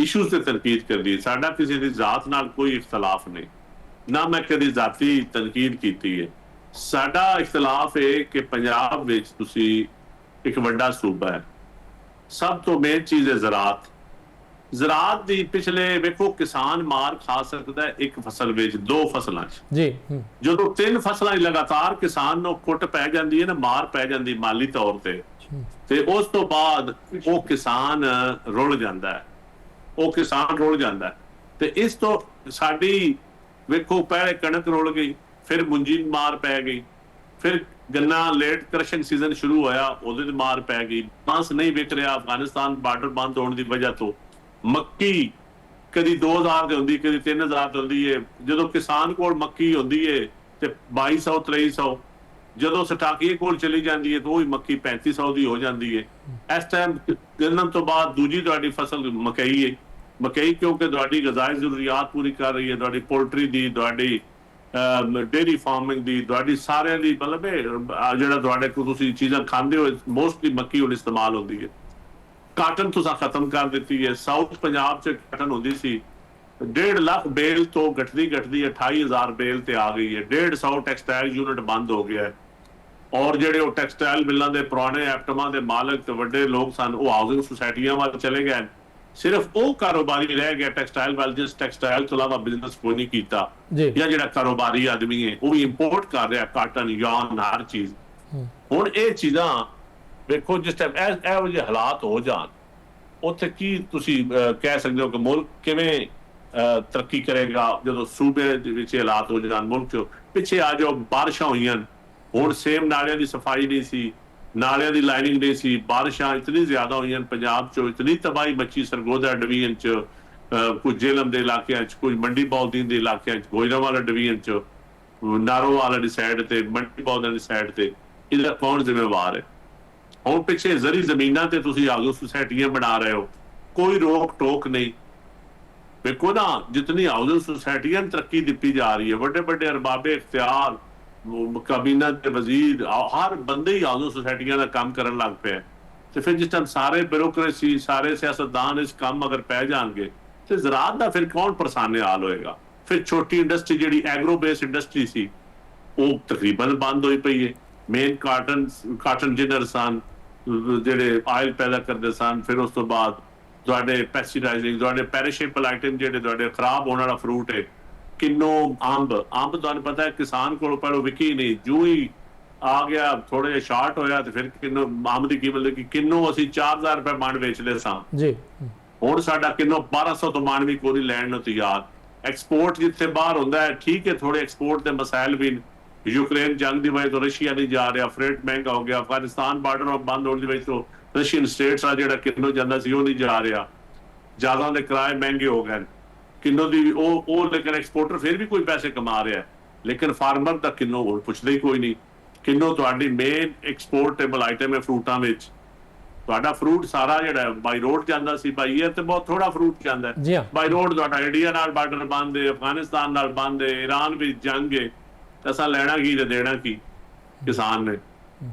इशूज़ ते तनकीद करदी, साडा किसी दी जात नाल कोई इख्तलाफ नहीं, ना मैं कदी जाती तनकीद कीती है। साडा इख्तलाफ है कि पंजाब विच तुसी एक वड्डा सूबा है, सब तो मेन चीज़ है ज़राअत दी। पिछले वेखो किसान मार खा सकता है एक फसल विच, दो फसलां च जी, ਜਦੋਂ ਤਿੰਨ ਫਸਲਾਂ ਲਗਾਤਾਰ ਕਿਸਾਨ ਨੂੰ ਕੁੱਟ ਪੈ ਜਾਂਦੀ ਹੈ ਨਾ, ਮਾਰ ਪੈ ਜਾਂਦੀ ਮਾਲੀ ਤੌਰ ਤੇ ਉਸ ਤੋਂ ਬਾਅਦ ਉਹ ਕਿਸਾਨ ਰੁਲ ਜਾਂਦਾ ਹੈ, ਉਹ ਕਿਸਾਨ ਰੁਲ ਜਾਂਦਾ ਹੈ। ਤੇ ਇਸ ਤੋਂ ਸਾਡੀ ਵੇਖੋ ਪਹਿਲੇ ਕਣਕ ਰੁਲ ਗਈ, ਫਿਰ ਮੁੰਜੀ ਮਾਰ ਪੈ ਗਈ, ਫਿਰ ਗੰਨਾ ਲੇਟ ਕ੍ਰਸ਼ਿੰਗ ਸੀਜ਼ਨ ਸ਼ੁਰੂ ਹੋਇਆ, ਉਹਦੇ ਤੇ ਮਾਰ ਪੈ ਗਈ। ਬਾਂਸ ਨਹੀਂ ਵਿਕ ਰਿਹਾ ਅਫਗਾਨਿਸਤਾਨ ਬਾਰਡਰ ਬੰਦ ਹੋਣ ਦੀ ਵਜ੍ਹਾ ਤੋਂ। ਮੱਕੀ ਕਦੀ 2000 ਤੇ ਹੁੰਦੀ, ਕਦੀ 3000 ਤੇ ਹੁੰਦੀ ਹੈ। ਜਦੋਂ ਕਿਸਾਨ ਕੋਲ ਮੱਕੀ ਹੁੰਦੀ ਹੈ ਤੇ 2200 2300, ਜਦੋਂ ਸਟਾਕੀਏ ਕੋਲ ਚਲੀ ਜਾਂਦੀ ਹੈ ਤਾਂ ਉਹ ਹੀ ਮੱਕੀ 3500 ਦੀ ਹੋ ਜਾਂਦੀ ਹੈ। ਇਸ ਟਾਈਮ ਗੰਨਮ ਤੋਂ ਬਾਅਦ ਦੂਜੀ ਤੁਹਾਡੀ ਫਸਲ ਮਕਈ ਹੈ। ਮਕਈ ਕਿਉਂਕਿ ਤੁਹਾਡੀ ਗ਼ਜ਼ਾਈ ਜ਼ਰੂਰੀਆਤ ਪੂਰੀ ਕਰ ਰਹੀ ਹੈ, ਤੁਹਾਡੀ ਪੋਲਟਰੀ ਦੀ, ਤੁਹਾਡੀ ਡੇਅਰੀ ਫਾਰਮਿੰਗ ਦੀ, ਤੁਹਾਡੀ ਸਾਰਿਆਂ ਦੀ, ਮਤਲਬ ਜਿਹੜਾ ਤੁਹਾਡੇ ਕੋਲ ਤੁਸੀਂ ਚੀਜ਼ਾਂ ਖਾਂਦੇ ਹੋ ਮੋਸਟਲੀ ਮੱਕੀ ਹੁਣ ਇਸਤੇਮਾਲ ਹੁੰਦੀ ਹੈ। ਕਾਟਨ ਤੁਸੀਂ ਖਤਮ ਕਰ ਦਿੱਤੀ ਹੈ। ਸਾਊਥ ਪੰਜਾਬ 'ਚ ਕਾਟਨ ਹੁੰਦੀ ਸੀ 1.5 ਲੱਖ ਬੇਲ ਤੋਂ ਘਟਦੀ 28,000 ਬੇਲ ਤੇ ਆ ਗਈ ਹੈ। 150 ਟੈਕਸਟਾਈਲ ਯੂਨਿਟ ਬੰਦ ਹੋ ਗਿਆ ਹੈ। ਔਰ ਜਿਹੜੇ ਉਹ ਟੈਕਸਟਾਈਲ ਮਿਲਾਂ ਦੇ ਪੁਰਾਣੇ ਐਪਟਮਾਂ ਦੇ ਮਾਲਕ ਤੇ ਵੱਡੇ ਲੋਕ ਸਨ, ਉਹ ਹਾਊਸਿੰਗ ਸੁਸਾਇਟੀਆਂ ਵੱਲ ਚਲੇ ਗਏ। ਸਿਰਫ ਉਹ ਕਾਰੋਬਾਰੀ ਰਹਿ ਗਿਆ ਟੈਕਸਟਾਈਲ ਵੱਲ, ਜਿਸ ਟੈਕਸਟਾਈਲ ਤੋਂ ਇਲਾਵਾ ਬਿਜ਼ਨਸ ਕੋਈ ਨਹੀਂ ਕੀਤਾ। ਜਾਂ ਜਿਹੜਾ ਕਾਰੋਬਾਰੀ ਆਦਮੀ ਹੈ ਉਹ ਵੀ ਇੰਪੋਰਟ ਕਰ ਰਿਹਾ ਕਾਟਨ, ਯਾਨ, ਹਰ ਚੀਜ਼। ਹੁਣ ਇਹ ਚੀਜ਼ਾਂ ਵੇਖੋ ਜਿਸ ਟਾਈਮ ਇਹੋ ਜਿਹੇ ਹਾਲਾਤ ਹੋ ਜਾਣ, ਉੱਥੇ ਕੀ ਤੁਸੀਂ ਕਹਿ ਸਕਦੇ ਹੋ ਕਿ ਮੁਲਕ ਕਿਵੇਂ ਤਰੱਕੀ ਕਰੇਗਾ? ਜਦੋਂ ਸੂਬੇ ਦੇ ਵਿੱਚ ਹਾਲਾਤ ਹੋ ਜਾਣ, ਮੁਲਕ 'ਚ ਪਿੱਛੇ ਆ ਜਾਓ, ਬਾਰਿਸ਼ਾਂ ਹੋਈਆਂ, ਹੁਣ ਸੇਮ ਨਾਲਿਆਂ ਦੀ ਸਫਾਈ ਨਹੀਂ ਸੀ, ਨਾਲਿਆਂ ਦੀ ਲਾਈਨਿੰਗ ਨਹੀਂ ਸੀ, ਬਾਰਿਸ਼ਾਂ ਇਤਨੀ ਜ਼ਿਆਦਾ ਹੋਈਆਂ ਪੰਜਾਬ 'ਚ, ਇਤਨੀ ਤਬਾਹੀ ਮੱਚੀ ਸਰਗੋਦਾ ਡਿਵੀਜ਼ਨ 'ਚ, ਕੁਝ ਜੇਲਮ ਦੇ ਇਲਾਕਿਆਂ 'ਚ, ਕੁਝ ਮੰਡੀ ਬੌਲਦੀਨ ਦੇ ਇਲਾਕਿਆਂ 'ਚ, ਗੋਇਰਾਵਾਲਾ ਡਿਵੀਜ਼ਨ 'ਚ, ਨਾਰੋਵਾਲਾ ਦੀ ਸਾਈਡ ਤੇ, ਮੰਡੀ ਬੌਲਦੀਨ ਦੀ ਸਾਈਡ ਤੇ। ਇਹਦਾ ਕੌਣ ਜ਼ਿੰਮੇਵਾਰ ਹੈ? ਹੁਣ ਪਿੱਛੇ ਜ਼ਰੀ ਜ਼ਮੀਨਾਂ ਤੇ ਤੁਸੀਂ ਹਾਊਸਿੰਗ ਸੁਸਾਇਟੀਆਂ ਬਣਾ ਰਹੇ ਹੋ, ਕੋਈ ਰੋਕ ਟੋਕ ਨਹੀਂ। ਵੇਖੋ ਨਾ, ਜਿਤਨੀ ਹਾਊਸਿੰਗ ਸੁਸਾਇਟੀਆਂ ਤਰੱਕੀ ਦਿੱਤੀ ਜਾ ਰਹੀ ਹੈ, ਵੱਡੇ ਵੱਡੇ ਅਰਬਾਬੇ ਇਖਤਿਆਰ, ਕਾਬੀਨਾ ਦੇ ਵਜ਼ੀਰ, ਹਰ ਬੰਦੇ ਹੀ ਹਾਊਸਿੰਗ ਸੁਸਾਇਟੀਆਂ ਦਾ ਕੰਮ ਕਰਨ ਲੱਗ ਪਿਆ। ਤੇ ਫਿਰ ਜਿਸ ਟਾਈਮ ਸਾਰੇ ਬਿਊਰੋਕ੍ਰੇਸੀ, ਸਾਰੇ ਸਿਆਸਤਦਾਨ ਇਸ ਕੰਮ ਅਗਰ ਪੈ ਜਾਣਗੇ ਤੇ ਜ਼ਰਾਅਤ ਦਾ ਫਿਰ ਕੌਣ ਪਰੇਸ਼ਾਨ ਹਾਲ ਹੋਏਗਾ? ਫਿਰ ਛੋਟੀ ਇੰਡਸਟਰੀ ਜਿਹੜੀ ਐਗਰੋ ਬੇਸ ਇੰਡਸਟਰੀ ਸੀ ਉਹ ਤਕਰੀਬਨ ਬੰਦ ਹੋਈ ਪਈ ਹੈ। ਮੇਨ ਕਾਟਨ ਜਿਨਰ ਸਨ ਜਿਹੜੇ ਆਇਲ ਪੈਦਾ ਕਰਦੇ ਸਨ, ਫਿਰ ਉਸ ਤੋਂ ਬਾਅਦ ਤੁਹਾਡੇ ਪੈਸਟੀਸਾਈਡਿੰਗ, ਤੁਹਾਡੇ ਪੈਰੀਸ਼ੇਬਲ ਆਈਟਮ ਜਿਹੜੇ ਤੁਹਾਡੇ ਖਰਾਬ ਹੋਣ ਵਾਲਾ ਫਰੂਟ ਹੈ, ਕਿੰਨੋ ਅੰਬ ਤੁਹਾਨੂੰ ਪਤਾ ਹੈ ਕਿਸਾਨ ਕੋਲ ਪਹਿਲੋਂ ਵਿਕੀ ਨਹੀਂ, ਜੋ ਹੀ ਆ ਗਿਆ ਥੋੜਾ ਜਿਹਾ ਸ਼ਾਰਟ ਹੋਇਆ ਤੇ ਫਿਰ ਕਿੰਨੋ ਅੰਬ ਦੀ ਕੀਮਤ ਕਿ ਕਿੰਨੋ ਅਸੀਂ 4000 ਰੁਪਏ ਮਣ ਵੇਚਦੇ ਸਾਂ ਜੀ। ਹੁਣ ਸਾਡਾ ਕਿੰਨੋ 1200 ਤੋਂ ਮਣ ਵੀ ਕੋਈ ਲੈਣ ਨੂੰ ਤਿਆਰ। ਐਕਸਪੋਰਟ ਜਿੱਥੇ ਬਾਹਰ ਹੁੰਦਾ ਹੈ ਠੀਕ ਹੈ, ਥੋੜੇ ਐਕਸਪੋਰਟ ਦੇ ਮਸਾਇਲ ਵੀ, यूक्रेन जंग की वजह तो रशिया नहीं जा रहा, फ्रेट महंगा हो गया, अफगानिस्तान बार्डर बंद होने की वजह तो रशियन स्टेट्स आ जो किन्नों जाता सी नहीं जा रहा, ज्यादा के किराए महंगे हो गए किन्नों की, लेकिन एक्सपोर्टर फिर भी कोई पैसे कमा रहा है, लेकिन फार्मर का किन्नों पुछते ही कोई नहीं। किन्नों तुहाडी मेन एक्सपोर्टेबल आइटम है फ्रूटां विच, तुहाडा फ्रूट सारा जिहड़ा बाई रोड जांदा सी, बाई एयर ते बहुत थोड़ा फ्रूट जांदा है, बाई रोड तुहाडा इंडिया नाल बार्डर बंद है, अफगानिस्तान नाल बंद है, ईरान भी जंग है, असा लेना की ते देना की किसान ने।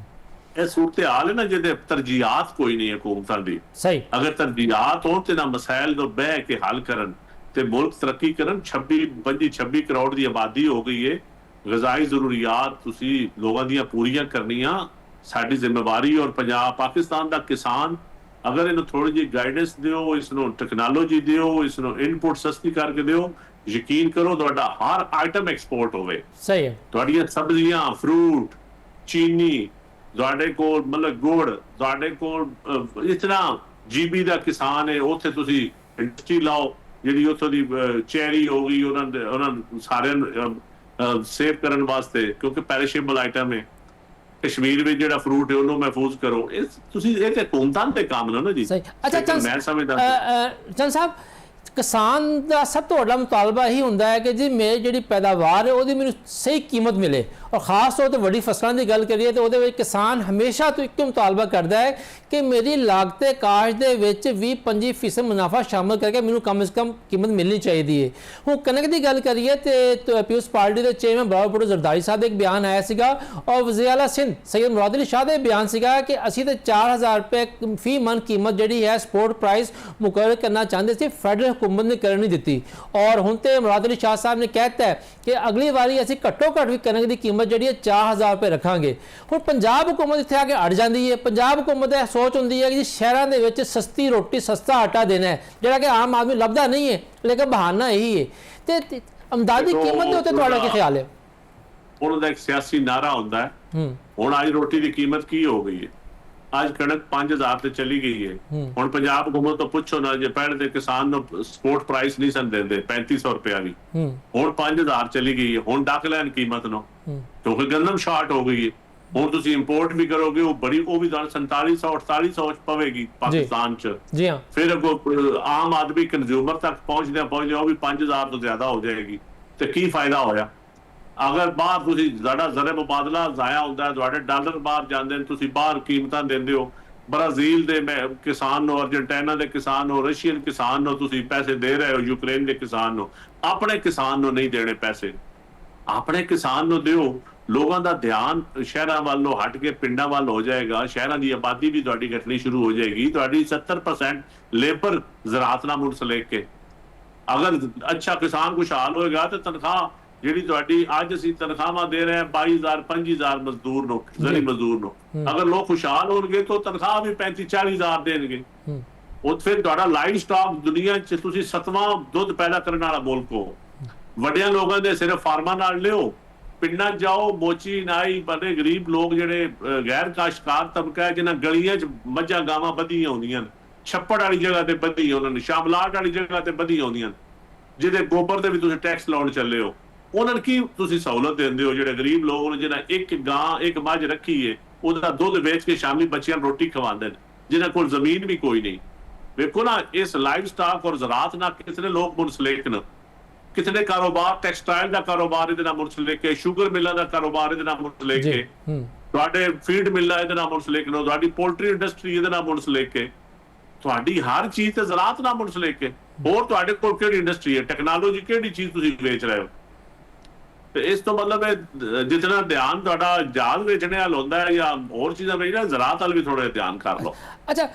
ਇਹ ਸੂਰਤ ਹਾਲ ਹੈ ਨਾ ਜਿਹਦੇ ਤਰਜੀਹਾਤ ਕੋਈ ਨਹੀਂ ਹਕੂਮਤਾਂ ਦੀ। ਸਹੀ ਅਗਰ ਤਰਜੀਹਾਤ ਹੋਣ ਤੇ ਨਾ ਮਸਾਇਲ ਨੂੰ ਬਹਿ ਕੇ ਹੱਲ ਕਰਨ ਤੇ ਮੁਲਕ ਤਰੱਕੀ ਕਰਨ। 26 ਕਰੋੜ ਦੀ ਆਬਾਦੀ ਹੋ ਗਈ ਹੈ, ਗ਼ਜ਼ਾਈ ਜ਼ਰੂਰੀਆਤ ਤੁਸੀਂ ਲੋਕਾਂ ਦੀਆਂ ਪੂਰੀਆਂ ਕਰਨੀਆਂ ਸਾਡੀ ਜ਼ਿੰਮੇਵਾਰੀ। ਔਰ ਪੰਜਾਬ ਪਾਕਿਸਤਾਨ ਦਾ ਕਿਸਾਨ ਅਗਰ ਇਹਨੂੰ ਥੋੜੀ ਜਿਹੀ ਗਾਈਡੈਂਸ ਦਿਓ, ਇਸ ਨੂੰ ਟੈਕਨੋਲੋਜੀ ਦਿਓ, ਇਸ ਨੂੰ ਇਨਪੁਟ ਸਸਤੀ ਕਰਕੇ ਦਿਓ, ਯਕੀਨ ਕਰੋ ਤੁਹਾਡਾ ਹਰ ਆਈਟਮ ਐਕਸਪੋਰਟ ਹੋਵੇ। ਸਹੀ ਹੈ। ਤੁਹਾਡੀਆਂ ਸਬਜ਼ੀਆਂ, ਫਰੂਟ, ਚੀਨੀ, ਤੁਹਾਡੇ ਕੋਲ ਮਤਲਬ ਗੁੜ, ਤੁਹਾਡੇ ਕੋਲ ਇਸ ਤਰ੍ਹਾਂ GB ਦਾ ਕਿਸਾਨ ਹੈ, ਉੱਥੇ ਤੁਸੀਂ ਇੰਡਸਟਰੀ ਲਾਓ ਜਿਹੜੀ ਉੱਥੋਂ ਦੀ ਚੈਰੀ ਹੋ ਗਈ, ਉਹਨਾਂ ਸਾਰਿਆਂ ਨੂੰ ਸੇਵ ਕਰਨ ਵਾਸਤੇ, ਕਿਉਂਕਿ ਪੈਰੀਸ਼ੇਬਲ ਆਈਟਮ ਹੈ। ਕਸ਼ਮੀਰ ਵਿੱਚ ਜਿਹੜਾ ਫਰੂਟ ਹੈ ਉਹਨੂੰ ਮਹਿਫੂਜ਼ ਕਰੋ। ਇਹ ਤੁਸੀਂ ਇਹ ਤੇ ਹਕੂਮਤਾਂ ਦੇ ਕੰਮ ਨੇ ਨਾ ਜੀ। ਸਹੀ। ਅੱਛਾ ਮੈਂ ਸਮਝਦਾ ਚੰਦ ਸਾਹਿਬ, ਕਿਸਾਨ ਦਾ ਸਭ ਤੋਂ ਵੱਡਾ ਮੁਤਾਲਬਾ ਇਹੀ ਹੁੰਦਾ ਹੈ ਕਿ ਜੀ ਮੇਰੀ ਜਿਹੜੀ ਪੈਦਾਵਾਰ ਹੈ ਉਹਦੀ ਮੈਨੂੰ ਸਹੀ ਕੀਮਤ ਮਿਲੇ, ਔਰ ਖਾਸ ਤੌਰ 'ਤੇ ਵੱਡੀ ਫਸਲਾਂ ਦੀ ਗੱਲ ਕਰੀਏ ਤਾਂ ਉਹਦੇ ਵਿੱਚ ਕਿਸਾਨ ਹਮੇਸ਼ਾ ਤੋਂ ਇੱਕੋ ਮੁਤਾਲਬਾ ਕਰਦਾ ਹੈ ਕਿ ਮੇਰੀ ਲਾਗਤੇ ਕਾਸ਼ ਦੇ ਵਿੱਚ 20-25% ਮੁਨਾਫਾ ਸ਼ਾਮਲ ਕਰਕੇ ਮੈਨੂੰ ਕਮ ਸੇ ਕਮ ਕੀਮਤ ਮਿਲਣੀ ਚਾਹੀਦੀ ਹੈ। ਹੁਣ ਕਣਕ ਦੀ ਗੱਲ ਕਰੀਏ ਤੇ ਪੀਪਲਸ ਪਾਰਟੀ ਦੇ ਚੇਅਰਮੈਨ ਬਾਬਾ ਭੁੱਟੋ ਜ਼ਰਦਾਰੀ ਸਾਹਿਬ ਦਾ ਇੱਕ ਬਿਆਨ ਆਇਆ ਸੀਗਾ, ਔਰ ਵਜ਼ੀਰ ਆਲਾ ਸਿੰਧ ਸੈਯਦ ਮੁਰਾਦ ਅਲੀ ਸ਼ਾਹ ਦਾ ਬਿਆਨ ਸੀਗਾ ਕਿ ਅਸੀਂ ਤੇ 4000 ਰੁਪਏ ਫੀ ਮਨ ਕੀਮਤ ਜਿਹੜੀ ਹੈ ਸਪੋਰਟ ਪ੍ਰਾਈਸ ਮੁਕਰਰ ਕਰਨਾ ਚਾਹੁੰਦੇ ਸੀ, ਫੈਡਰਲ हुकूमत ने कर नहीं दी। और हुण ते मुराद अली शाह साहब ने कहता है कि अगली बारी असीं घट्टो घट भी कणक की कीमत जिहड़ी है 4000 रुपए रखांगे। हुण पंजाब हुकूमत इत्थे आके अड़ जाती है। पंजाब हुकूमत दी सोच हुंदी है कि शहरां दे विच सस्ती रोटी सस्ता आटा देना है, जिहड़ा कि आम आदमी लभदा नहीं है, लेकिन बहाना यही है। ते अमदादी कीमत दे उत्ते तुहाडा की ख्याल है? उन्हां दा एक सियासी नारा हुंदा है। हुण आज रोटी की कीमत की हो गई है? आज कणक 5000 ਤੇ ਚਲੀ ਗਈ ਹੈ। ਹੁਣ ਪੰਜਾਬ ਹੁਕੂਮਤ ਤੋਂ ਪੁੱਛੋ ਨਾ, ਜੇ ਪਹਿਲੇ ਤੇ ਕਿਸਾਨ ਨੂੰ ਸਪੋਰਟ ਪ੍ਰਾਈਸ ਨਹੀਂ ਸਨ ਦਿੰਦੇ 3500 ਰੁਪਇਆ ਵੀ, ਹੁਣ 5000 ਚਲੀ ਗਈ ਹੈ। ਹੁਣ ਡੱਕ ਲੈਣ ਕੀਮਤ ਨੂੰ, ਕਿਉਂਕਿ ਗੰਦਮ ਸ਼ਾਰਟ ਹੋ ਗਈ ਹੈ। ਹੁਣ ਤੁਸੀਂ ਇੰਪੋਰਟ ਵੀ ਕਰੋਗੇ ਉਹ ਬੜੀ, ਉਹ ਵੀ 4700 4800 ਚ ਪਵੇਗੀ ਪਾਕਿਸਤਾਨ ਚ। ਜੀ ਹਾਂ। ਫਿਰ ਅੱਗੋਂ ਆਮ ਆਦਮੀ ਕੰਜ਼ਿਊਮਰ ਤੱਕ ਪਹੁੰਚਦਿਆਂ ਉਹ ਵੀ 5000 ਤੋਂ ਜ਼ਿਆਦਾ ਹੋ ਜਾਏਗੀ। ਤੇ ਕੀ ਫਾਇਦਾ ਹੋਇਆ? ਅਗਰ ਬਾਹਰ ਤੁਸੀਂ ਸਾਡਾ ਜ਼ਰ ਮੁਬਾਦਲਾ ਜ਼ਾਇਆ ਹੁੰਦਾ ਹੈ, ਤੁਹਾਡੇ ਡਾਲਰ ਬਾਹਰ ਜਾਂਦੇ ਨੇ, ਤੁਸੀਂ ਬਾਹਰ ਕੀਮਤਾਂ ਦਿੰਦੇ ਹੋ। ਬ੍ਰਾਜ਼ੀਲ ਦੇ ਕਿਸਾਨ ਨੂੰ, ਅਰਜਨਟੀਨਾ ਦੇ ਕਿਸਾਨ ਨੂੰ, ਰਸ਼ੀਅਨ ਕਿਸਾਨ ਨੂੰ ਤੁਸੀਂ ਪੈਸੇ ਦੇ ਰਹੇ ਹੋ, ਯੂਕਰੇਨ ਦੇ ਕਿਸਾਨ ਨੂੰ। ਆਪਣੇ ਕਿਸਾਨ ਨੂੰ ਨਹੀਂ ਦੇਣੇ ਪੈਸੇ, ਆਪਣੇ ਕਿਸਾਨ ਨੂੰ ਦਿਓ। ਲੋਕਾਂ ਦਾ ਧਿਆਨ ਸ਼ਹਿਰਾਂ ਵੱਲੋਂ ਹਟ ਕੇ ਪਿੰਡਾਂ ਵੱਲ ਹੋ ਜਾਏਗਾ। ਸ਼ਹਿਰਾਂ ਦੀ ਆਬਾਦੀ ਵੀ ਤੁਹਾਡੀ ਘਟਣੀ ਸ਼ੁਰੂ ਹੋ ਜਾਏਗੀ। ਤੁਹਾਡੀ 70% ਲੇਬਰ ਜ਼ਰਾਤ ਨਾਲ ਮੁਨਸਲਿਕ ਕੇ, ਅਗਰ ਅੱਛਾ ਕਿਸਾਨ ਖੁਸ਼ਹਾਲ ਹੋਏਗਾ ਤੇ ਤਨਖਾਹ ਜਿਹੜੀ ਤੁਹਾਡੀ ਅੱਜ ਅਸੀਂ ਤਨਖਾਹਾਂ ਦੇ ਰਹੇ ਹਾਂ 22000 25000 ਮਜ਼ਦੂਰ ਨੂੰ, ਜ਼ਰੀ ਮਜ਼ਦੂਰ ਨੂੰ, ਅਗਰ ਲੋਕ ਖੁਸ਼ਹਾਲ ਹੋਣਗੇ ਤਾਂ ਤਨਖਾਹ ਵੀ 35-40 ਦੇਣਗੇ। ਉਹ ਫਿਰ ਤੁਹਾਡਾ ਲਾਈਵ ਸਟਾਕ ਦੁਨੀਆ 'ਚ ਤੁਸੀਂ 7ਵਾਂ ਦੁੱਧ ਪੈਦਾ ਕਰਨ ਵਾਲਾ ਮੁਲਕ ਹੋ। ਵੱਡਿਆਂ ਲੋਕਾਂ ਦੇ ਸਿਰਫ ਫਾਰਮਾਂ ਨਾਲ ਲਿਓ, ਪਿੰਡਾਂ ਜਾਓ, ਮੋਚੀ ਨਾਈ ਬੜੇ ਗਰੀਬ ਲੋਕ ਜਿਹੜੇ ਗੈਰ ਕਾਸ਼ਤਕਾਰ ਤਬਕਾ ਹੈ, ਜਿਹਨਾਂ ਗਲੀਆਂ 'ਚ ਮੱਝਾਂ ਗਾਵਾਂ ਬੱਧੀਆਂ ਹੁੰਦੀਆਂ ਨੇ, ਛੱਪੜ ਵਾਲੀ ਜਗ੍ਹਾ ਤੇ ਬੱਧੀ ਉਹਨਾਂ ਨੇ, ਸ਼ਾਮਲਾਟ ਵਾਲੀ ਜਗ੍ਹਾ ਤੇ ਬੱਧੀਆਂ ਹੁੰਦੀਆਂ, ਜਿਹਦੇ ਗੋਬਰ ਤੇ ਵੀ ਤੁਸੀਂ ਟੈਕਸ ਲਾਉਣ ਚੱਲੇ ਹੋ, ਉਹਨਾਂ ਨੂੰ ਕੀ ਤੁਸੀਂ ਸਹੂਲਤ ਦਿੰਦੇ ਹੋ? ਜਿਹੜੇ ਗਰੀਬ ਲੋਕ ਨੇ, ਜਿਹਨਾਂ ਇੱਕ ਗਾਂ ਇੱਕ ਮੱਝ ਰੱਖੀ ਹੈ, ਉਹਦਾ ਦੁੱਧ ਵੇਚ ਕੇ ਸ਼ਾਮੀ ਬੱਚਿਆਂ ਨੂੰ ਰੋਟੀ ਖਵਾਉਂਦੇ ਨੇ, ਜਿਹਨਾਂ ਕੋਲ ਜ਼ਮੀਨ ਵੀ ਕੋਈ ਨਹੀਂ। ਵੇਖੋ ਨਾ, ਇਸ ਲਾਈਵ ਸਟਾਕ ਔਰ ਜ਼ਰਾਤ ਨਾਲ ਕਿਤਨੇ ਲੋਕ ਮੁਨਸਲਿਕ ਨੇ, ਕਿਤਨੇ ਕਾਰੋਬਾਰ, ਟੈਕਸਟਾਈਲ ਦਾ ਕਾਰੋਬਾਰ ਇਹਦੇ ਨਾਲ ਮੁਨਸਲਿਕ ਹੈ, ਸ਼ੂਗਰ ਮਿਲਾਂ ਦਾ ਕਾਰੋਬਾਰ ਇਹਦੇ ਨਾਲ ਮੁਨਸਲਿਕ ਹੈ, ਤੁਹਾਡੇ ਫੀਡ ਮਿਲਾਂ ਇਹਦੇ ਨਾਲ ਮੁਨਸਲਿਕ ਨੇ, ਤੁਹਾਡੀ ਪੋਲਟਰੀ ਇੰਡਸਟਰੀ ਇਹਦੇ ਨਾਲ ਮੁਨਸਲਿਕ ਹੈ, ਤੁਹਾਡੀ ਹਰ ਚੀਜ਼ ਤੇ ਜ਼ਰਾਤ ਨਾਲ ਮੁਨਸਲਿਕ ਹੈ। ਹੋਰ ਤੁਹਾਡੇ ਕੋਲ ਕਿਹੜੀ ਇੰਡਸਟਰੀ ਹੈ? ਟੈਕਨੋਲੋਜੀ ਕਿਹੜੀ ਚੀਜ਼ ਤੁਸੀਂ ਵੇਚ ਰਹੇ ਹੋ? ਤੇ ਇਸ ਤੋਂ ਮਤਲਬ ਹੈ ਜਿਤਨਾ ਧਿਆਨ ਤੁਹਾਡਾ ਜਹਾਜ਼ ਵੇਚਣੇ ਵਾਲ ਹੁੰਦਾ ਹੈ ਜਾਂ ਹੋਰ ਚੀਜ਼ਾਂ ਵੇਚਣਾ, ਜ਼ਰਾਤ ਵੱਲ ਵੀ ਥੋੜਾ ਧਿਆਨ ਕਰ ਲਓ। ਅੱਛਾ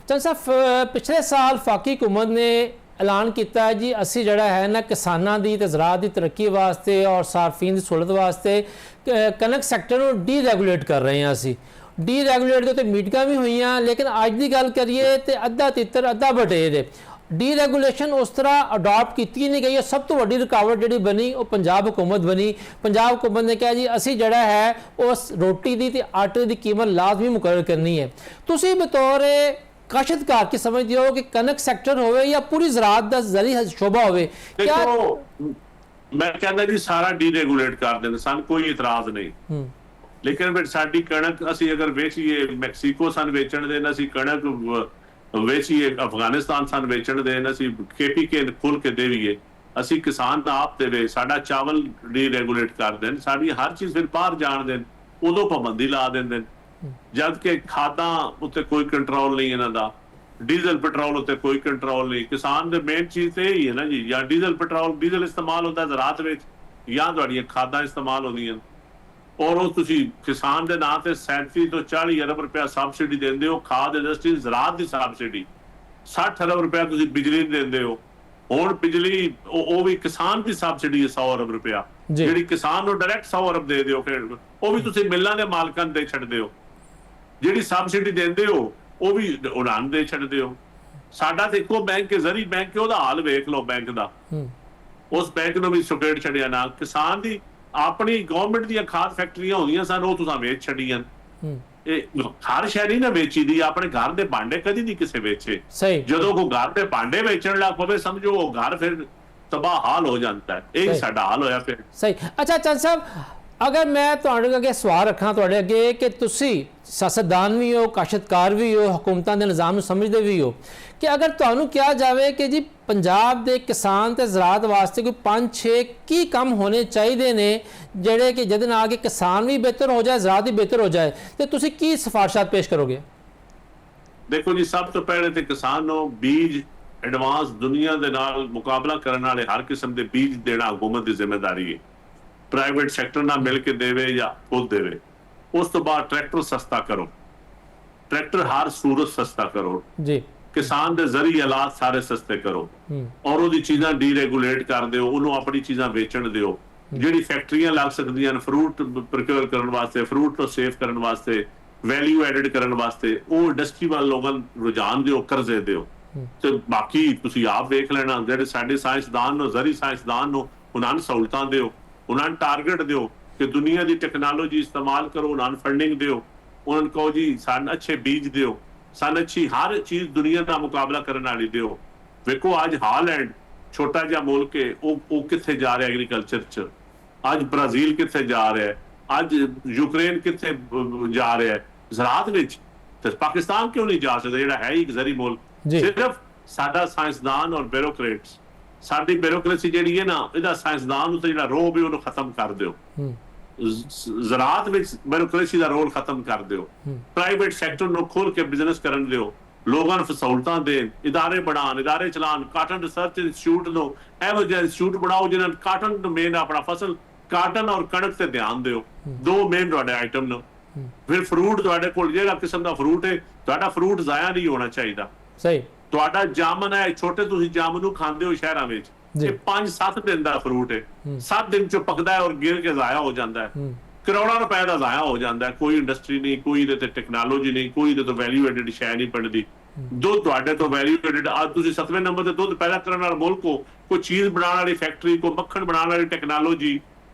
ਚੰਦ ਸਾਹਿਬ, ਪਿਛਲੇ ਸਾਲ ਫਾਕੀ ਹੁਕੂਮਤ ਨੇ ਐਲਾਨ ਕੀਤਾ ਹੈ ਜੀ ਅਸੀਂ ਜਿਹੜਾ ਹੈ ਨਾ ਕਿਸਾਨਾਂ ਦੀ ਤੇ ਜ਼ਰਾਤ ਦੀ ਤਰੱਕੀ ਵਾਸਤੇ ਔਰ ਸਾਰਫੀਨ ਦੀ ਸਹੂਲਤ ਵਾਸਤੇ ਕਣਕ ਸੈਕਟਰ ਨੂੰ ਡੀਰੈਗੂਲੇਟ ਕਰ ਰਹੇ ਹਾਂ। ਅਸੀਂ ਡੀਰੈਗੂਲੇਟ ਦੇ ਉੱਤੇ ਮੀਟਿੰਗਾਂ ਵੀ ਹੋਈਆਂ, ਲੇਕਿਨ ਅੱਜ ਦੀ ਗੱਲ ਕਰੀਏ ਤੇ ਅੱਧਾ ਤਿੱਤਰ ਅੱਧਾ ਬਟੇਰ। ਡੀਰੈਗੂਲੇਸ਼ਨ ਉਸ ਤਰ੍ਹਾਂ ਅਡਾਪਟ ਕੀਤੀ ਨਹੀਂ ਗਈ। ਸਭ ਤੋਂ ਵੱਡੀ ਰੁਕਾਵਟ ਜਿਹੜੀ ਬਣੀ ਉਹ ਪੰਜਾਬ ਹੁਕੂਮਤ ਬਣੀ। ਪੰਜਾਬ ਹੁਕੂਮਤ ਨੇ ਕਿਹਾ ਜੀ ਅਸੀਂ ਜਿਹੜਾ ਹੈ ਉਸ ਰੋਟੀ ਦੀ ਤੇ ਆਟੇ ਦੀ ਕੀਮਤ ਲਾਜ਼ਮੀ ਮੁਕਰਰ ਕਰਨੀ ਹੈ। ਤੁਸੀਂ ਬਤੌਰ ਕਾਸ਼ਤਕਾਰ ਕੀ ਸਮਝਦੇ ਹੋ ਕਿ ਕਣਕ ਸੈਕਟਰ ਹੋਵੇ ਜਾਂ ਪੂਰੀ ਜ਼ਰਾਤ ਦਾ ਜ਼ਰੀ ਸ਼ੋਭਾ ਹੋਵੇ? ਮੈਂ ਕਹਿੰਦਾ ਜੀ ਸਾਰਾ ਡੀਰੈਗੂਲੇਟ ਕਰ ਦੇਣ, ਸਾਨੂੰ ਕੋਈ ਇਤਰਾਜ਼ ਨਹੀਂ। ਲੇਕਿਨ ਫਿਰ ਸਾਡੀ ਕਣਕ ਅਸੀਂ ਅਗਰ ਵੇਚੀਏ, ਮੈਕਸੀਕੋ ਸਾਨੂੰ ਵੇਚਣ ਦੇਣ, ਅਸੀਂ ਕਣਕ ਵੇਚੀਏ, ਅਫਗਾਨਿਸਤਾਨ ਸਾਨੂੰ ਵੇਚਣ ਦੇਣ, ਅਸੀਂ KPK ਖੋਲ ਕੇ ਦੇਵੀਏ, ਅਸੀਂ ਕਿਸਾਨ ਦਾ ਆਪ ਦੇਵੇ, ਸਾਡਾ ਚਾਵਲ ਡੀਰੈਗੂਲੇਟ ਕਰ ਦੇਣ, ਸਾਡੀ ਹਰ ਚੀਜ਼ ਫਿਰ ਬਾਹਰ ਜਾਣ ਦੇਣ, ਉਦੋਂ ਪਾਬੰਦੀ ਲਾ ਦਿੰਦੇ। ਜਦ ਕਿ ਖਾਦਾਂ ਉੱਤੇ ਕੋਈ ਕੰਟਰੋਲ ਨਹੀਂ ਇਹਨਾਂ ਦਾ, ਡੀਜ਼ਲ ਪੈਟਰੋਲ ਉੱਤੇ ਕੋਈ ਕੰਟਰੋਲ ਨਹੀਂ। ਕਿਸਾਨ ਦੇ ਮੇਨ ਚੀਜ਼ ਤੇ ਇਹ ਹੀ ਹੈ ਨਾ ਜੀ, ਜਾਂ ਡੀਜ਼ਲ ਪੈਟਰੋਲ, ਡੀਜ਼ਲ ਇਸਤੇਮਾਲ ਹੁੰਦਾ ਜ਼ਰਾਤ ਵਿੱਚ, ਜਾਂ ਤੁਹਾਡੀਆਂ ਖਾਦਾਂ ਇਸਤੇਮਾਲ ਹੁੰਦੀਆਂ। ਔਰ ਉਹ ਤੁਸੀਂ ਕਿਸਾਨ ਦੇ ਨਾਂ ਤੇ 37 ਤੋਂ 40 ਅਰਬ ਰੁਪਇਆ ਸਬਸਿਡੀ ਦਿੰਦੇ ਹੋ। ਖਾਦ ਇੰਡਸਟਰੀ ਜ਼ਰਾਤ ਦੀ ਸਬਸਿਡੀ 60 ਅਰਬ ਰੁਪਇਆ ਤੁਸੀਂ ਬਿਜਲੀ ਦਿੰਦੇ ਹੋ। ਹੁਣ ਬਿਜਲੀ ਉਹ ਵੀ ਕਿਸਾਨ ਦੀ ਸਬਸਿਡੀ ਹੈ 100 ਅਰਬ ਰੁਪਇਆ, ਜਿਹੜੀ ਕਿਸਾਨ ਨੂੰ ਡਾਇਰੈਕਟ 100 ਅਰਬ ਦੇ ਦਿਓ, ਫਿਰ ਉਹ ਵੀ ਤੁਸੀਂ ਮਿਲਾਂ ਦੇ ਮਾਲਕਾਂ ਦੇ ਛੱਡਦੇ ਹੋ। ਜਿਹੜੀ ਸਬਸਿਡੀ ਦਿੰਦੇ ਹੋ ਉਹ ਵੀ ਉਹਨਾਂ ਦੇ ਛੱਡਦੇ ਹੋ। ਸਾਡਾ ਤੇ ਇੱਕੋ ਬੈਂਕ ਜ਼ਰੀ ਬੈਂਕ, ਉਹਦਾ ਹਾਲ ਵੇਖ ਲਓ ਬੈਂਕ ਦਾ। ਉਸ ਬੈਂਕ ਨੂੰ ਵੀ ਸੁਕੇੜ ਛੱਡਿਆ ਨਾ। ਕਿਸਾਨ ਦੀ ਆਪਣੀ ਗਵਰਨਮੈਂਟ ਦੀਆਂ ਖਾਦ ਫੈਕਟਰੀਆਂ ਹੁੰਦੀਆਂ ਸਨ, ਉਹ ਤੁਸੀਂ ਵੇਚ ਛੱਡੀਆਂ। ਇਹ ਹਰ ਸ਼ਹਿਰੀ ਨਾ ਵੇਚੀ ਦੀ, ਆਪਣੇ ਘਰ ਦੇ ਭਾਂਡੇ ਕਦੀ ਨਹੀਂ ਕਿਸੇ ਵੇਚੇ। ਜਦੋਂ ਕੋਈ ਘਰ ਦੇ ਭਾਂਡੇ ਵੇਚਣ ਲੱਗ ਪਵੇ, ਸਮਝੋ ਉਹ ਘਰ ਫਿਰ ਤਬਾਹ ਹਾਲ ਹੋ ਜਾਂਦਾ ਹੈ। ਇਹ ਸਾਡਾ ਹਾਲ ਹੋਇਆ ਫਿਰ। ਸਹੀ। ਅੱਛਾ ਚੰਦ ਸਾਹਿਬ, अगर मैं ਤੁਹਾਡੇ ਅੱਗੇ ਸਵਾਲ ਰੱਖਾਂ ਤੁਹਾਡੇ ਅੱਗੇ ਕਿ ਤੁਸੀਂ ਸਿਆਸਤਦਾਨ ਵੀ ਹੋ, ਕਾਸ਼ਤਕਾਰ ਵੀ ਹੋ, ਹਕੂਮਤਾਂ ਦੇ ਨਿਜ਼ਾਮ ਨੂੰ ਸਮਝਦੇ ਵੀ ਹੋ, ਕਿ ਅਗਰ ਤੁਹਾਨੂੰ ਕਿਹਾ ਜਾਵੇ ਕਿ ਜੀ ਪੰਜਾਬ ਦੇ ਕਿਸਾਨ ਤੇ ਜ਼ਰਾਅਤ ਵਾਸਤੇ ਕੋਈ 5-6 ਕੀ ਕੰਮ ਹੋਣੇ ਚਾਹੀਦੇ ਨੇ ਜਿਹੜੇ ਕਿ ਜਿਹਦੇ ਨਾਲ ਕਿ ਕਿਸਾਨ ਵੀ ਬਿਹਤਰ ਹੋ ਜਾਏ, ਜ਼ਰਾਅਤ ਵੀ ਬਿਹਤਰ ਹੋ ਜਾਏ, ਤੇ ਤੁਸੀਂ ਕੀ ਸਿਫਾਰਸ਼ਾਤ ਪੇਸ਼ ਕਰੋਗੇ? ਦੇਖੋ ਜੀ, ਸਭ ਤੋਂ ਪਹਿਲੇ ਤੇ ਕਿਸਾਨ ਨੂੰ ਬੀਜ ਐਡਵਾਂਸ ਦੁਨੀਆ ਦੇ ਨਾਲ ਮੁਕਾਬਲਾ ਕਰਨ ਵਾਲੇ ਹਰ ਕਿਸਮ ਦੇ ਬੀਜ ਦੇਣਾ ਹਕੂਮਤ ਦੀ ਜ਼ਿੰਮੇਵਾਰੀ ਹੈ। ਪ੍ਰਾਈਵੇਟ ਸੈਕਟਰ ਨਾਲ ਮਿਲ ਕੇ ਦੇਵੇ ਜਾਂ ਖੁਦ ਦੇਵੇ। ਉਸ ਤੋਂ ਬਾਅਦ ਟਰੈਕਟਰ ਸਸਤਾ ਕਰੋ, ਟਰੈਕਟਰ ਹਰ ਸੂਰਤ ਸਸਤਾ ਕਰੋ ਜੀ, ਕਿਸਾਨ ਦੇ ਜ਼ਰੀ ਹਾਲਾਤ ਸਾਰੇ ਸਸਤੇ ਕਰੋ, ਔਰ ਉਹਦੀ ਚੀਜ਼ਾਂ ਡੀਰੈਗੂਲੇਟ ਕਰ ਦਿਓ, ਉਹਨੂੰ ਆਪਣੀ ਚੀਜ਼ਾਂ ਵੇਚਣ ਦਿਓ। ਜਿਹੜੀ ਫੈਕਟਰੀਆਂ ਲੱਗ ਸਕਦੀਆਂ ਨੇ ਫਰੂਟ ਪ੍ਰੋਕਿਓਰ ਕਰਨ ਵਾਸਤੇ, ਫਰੂਟ ਨੂੰ ਸੇਵ ਕਰਨ ਵਾਸਤੇ, ਵੈਲਿਊ ਐਡਿਡ ਕਰਨ ਵਾਸਤੇ, ਉਹ ਇੰਡਸਟਰੀ ਵੱਲ ਲੋਕਾਂ ਨੂੰ ਰੁਝਾਨ ਦਿਓ, ਕਰਜ਼ੇ ਦਿਓ। ਤੇ ਬਾਕੀ ਤੁਸੀਂ ਆਪ ਵੇਖ ਲੈਣਾ, ਜਿਹੜੇ ਸਾਡੇ ਸਾਇੰਸਦਾਨ ਨੂੰ, ਜ਼ਰੀ ਸਾਇੰਸਦਾਨ ਨੂੰ, ਉਹਨਾਂ ਨੂੰ ਸਹੂਲਤਾਂ ਦਿਓ, ਉਹਨਾਂ ਨੂੰ ਟਾਰਗੇਟ ਦਿਓ ਕਿ ਦੁਨੀਆ ਦੀ ਟੈਕਨੋਲੋਜੀ ਇਸਤੇਮਾਲ ਕਰੋ, ਉਹਨਾਂ ਨੂੰ ਫੰਡਿੰਗ ਦਿਓ, ਉਹਨਾਂ ਨੂੰ ਕਹੋ ਜੀ ਸਾਨੂੰ ਅੱਛੇ ਬੀਜ ਦਿਓ, ਸਾਨੂੰ ਅੱਛੀ ਹਰ ਚੀਜ਼ ਦੁਨੀਆ ਦਾ ਮੁਕਾਬਲਾ ਕਰਨ ਵਾਲੀ ਦਿਓ। ਵੇਖੋ ਅੱਜ ਹਾਲੈਂਡ ਛੋਟਾ ਜਿਹਾ ਮੁਲਕ ਹੈ, ਉਹ ਕਿੱਥੇ ਜਾ ਰਿਹਾ ਐਗਰੀਕਲਚਰ 'ਚ, ਅੱਜ ਬ੍ਰਾਜ਼ੀਲ ਕਿੱਥੇ ਜਾ ਰਿਹਾ ਹੈ, ਅੱਜ ਯੂਕਰੇਨ ਕਿੱਥੇ ਜਾ ਰਿਹਾ ਹੈ ਜ਼ਰਾਅਤ ਵਿੱਚ, ਤੇ ਪਾਕਿਸਤਾਨ ਕਿਉਂ ਨਹੀਂ ਜਾ ਸਕਦਾ ਜਿਹੜਾ ਹੈ ਇੱਕ ਜ਼ਰੀ ਮੁਲਕ? ਸਿਰਫ ਸਾਡਾ ਸਾਇੰਸਦਾਨ ਔਰ ਬਿਊਰੋਕਰੇਟਸ, ਸਾਡੀ ਬਿਊਰੋਕ੍ਰੇਸੀ ਜਿਹੜੀ ਹੈ ਨਾ, ਇਹਦਾ ਸਾਇੰਸਦਾਨ ਉੱਤੇ ਜਿਹੜਾ ਰੋਬ ਹੈ ਉਹਨੂੰ ਖਤਮ ਕਰ ਦਿਓ। ਜ਼ਰਾਅਤ ਵਿੱਚ ਬਿਊਰੋਕ੍ਰੇਸੀ ਦਾ ਰੋਲ ਖਤਮ ਕਰ ਦਿਓ, ਪ੍ਰਾਈਵੇਟ ਸੈਕਟਰ ਨੂੰ ਖੋਲ ਕੇ ਬਿਜ਼ਨਸ ਕਰਨ ਦਿਓ, ਲੋਕਾਂ ਨੂੰ ਸਹੂਲਤਾਂ ਦੇਣ, ਇਦਾਰੇ ਬਣਾਉਣ, ਇਦਾਰੇ ਚਲਾਉਣ। ਕਾਟਨ ਰਿਸਰਚ ਇੰਸਟੀਚਿਊਟ ਨੂੰ ਇਹੋ ਜਿਹਾ ਇੰਸਟੀਚਿਊਟ ਬਣਾਓ ਜਿਹਨਾਂ ਕਾਟਨ ਨੂੰ ਮੇਨ ਆਪਣਾ ਫਸਲ ਕਾਟਨ ਔਰ ਕਣਕ ਤੇ ਧਿਆਨ ਦਿਓ, ਦੋ ਮੇਨ ਤੁਹਾਡੇ ਆਈਟਮ ਨੂੰ। ਫਿਰ ਫਰੂਟ ਤੁਹਾਡੇ ਕੋਲ ਜਿਹੜਾ ਕਿਸਮ ਦਾ ਫਰੂਟ ਹੈ, ਤੁਹਾਡਾ ਫਰੂਟ ਜ਼ਾਇਆ ਨਹੀਂ ਹੋਣਾ ਚਾਹੀਦਾ। ਸਹੀ, ਤੁਹਾਡਾ ਜਾਮਨ ਹੈ, ਛੋਟੇ ਤੁਸੀਂ ਜਾਮਨ ਨੂੰ ਖਾਂਦੇ ਹੋ ਸ਼ਹਿਰਾਂ ਵਿੱਚ, ਇਹ 5-7 ਦਿਨ ਦਾ ਫਰੂਟ ਹੈ, 7 ਦਿਨ ਚ ਪੱਕਦਾ ਹੈ ਔਰ ਗਿਰ ਕੇ ਜ਼ਾਇਆ ਹੋ ਜਾਂਦਾ ਹੈ, ਕਰੋੜਾਂ ਰੁਪਏ ਦਾ ਜ਼ਾਇਆ ਹੋ ਜਾਂਦਾ ਹੈ। ਕੋਈ ਇੰਡਸਟਰੀ ਨਹੀਂ, ਕੋਈ ਇਹਦੇ ਤੇ ਟੈਕਨੋਲੋਜੀ ਨਹੀਂ, ਕੋਈ ਇਹਦੇ ਤੋਂ ਵੈਲਿਊ ਐਡਿਡ ਸ਼ੈ ਨਹੀਂ ਬਣਦੀ। ਦੁੱਧ ਤੁਹਾਡੇ ਤੋਂ ਵੈਲਿਊ ਐਡਿਡ, ਅੱਜ ਤੁਸੀਂ 7ਵੇਂ ਨੰਬਰ ਤੇ ਦੁੱਧ ਪੈਦਾ ਕਰਨ ਵਾਲਾ ਮੁਲਕ ਹੋ, ਕੋਈ ਚੀਜ਼ ਬਣਾਉਣ ਵਾਲੀ ਫੈਕਟਰੀ, ਕੋਈ ਮੱਖਣ ਬਣਾਉਣ ਵਾਲੀ ਟੈਕਨੋਲੋਜੀ,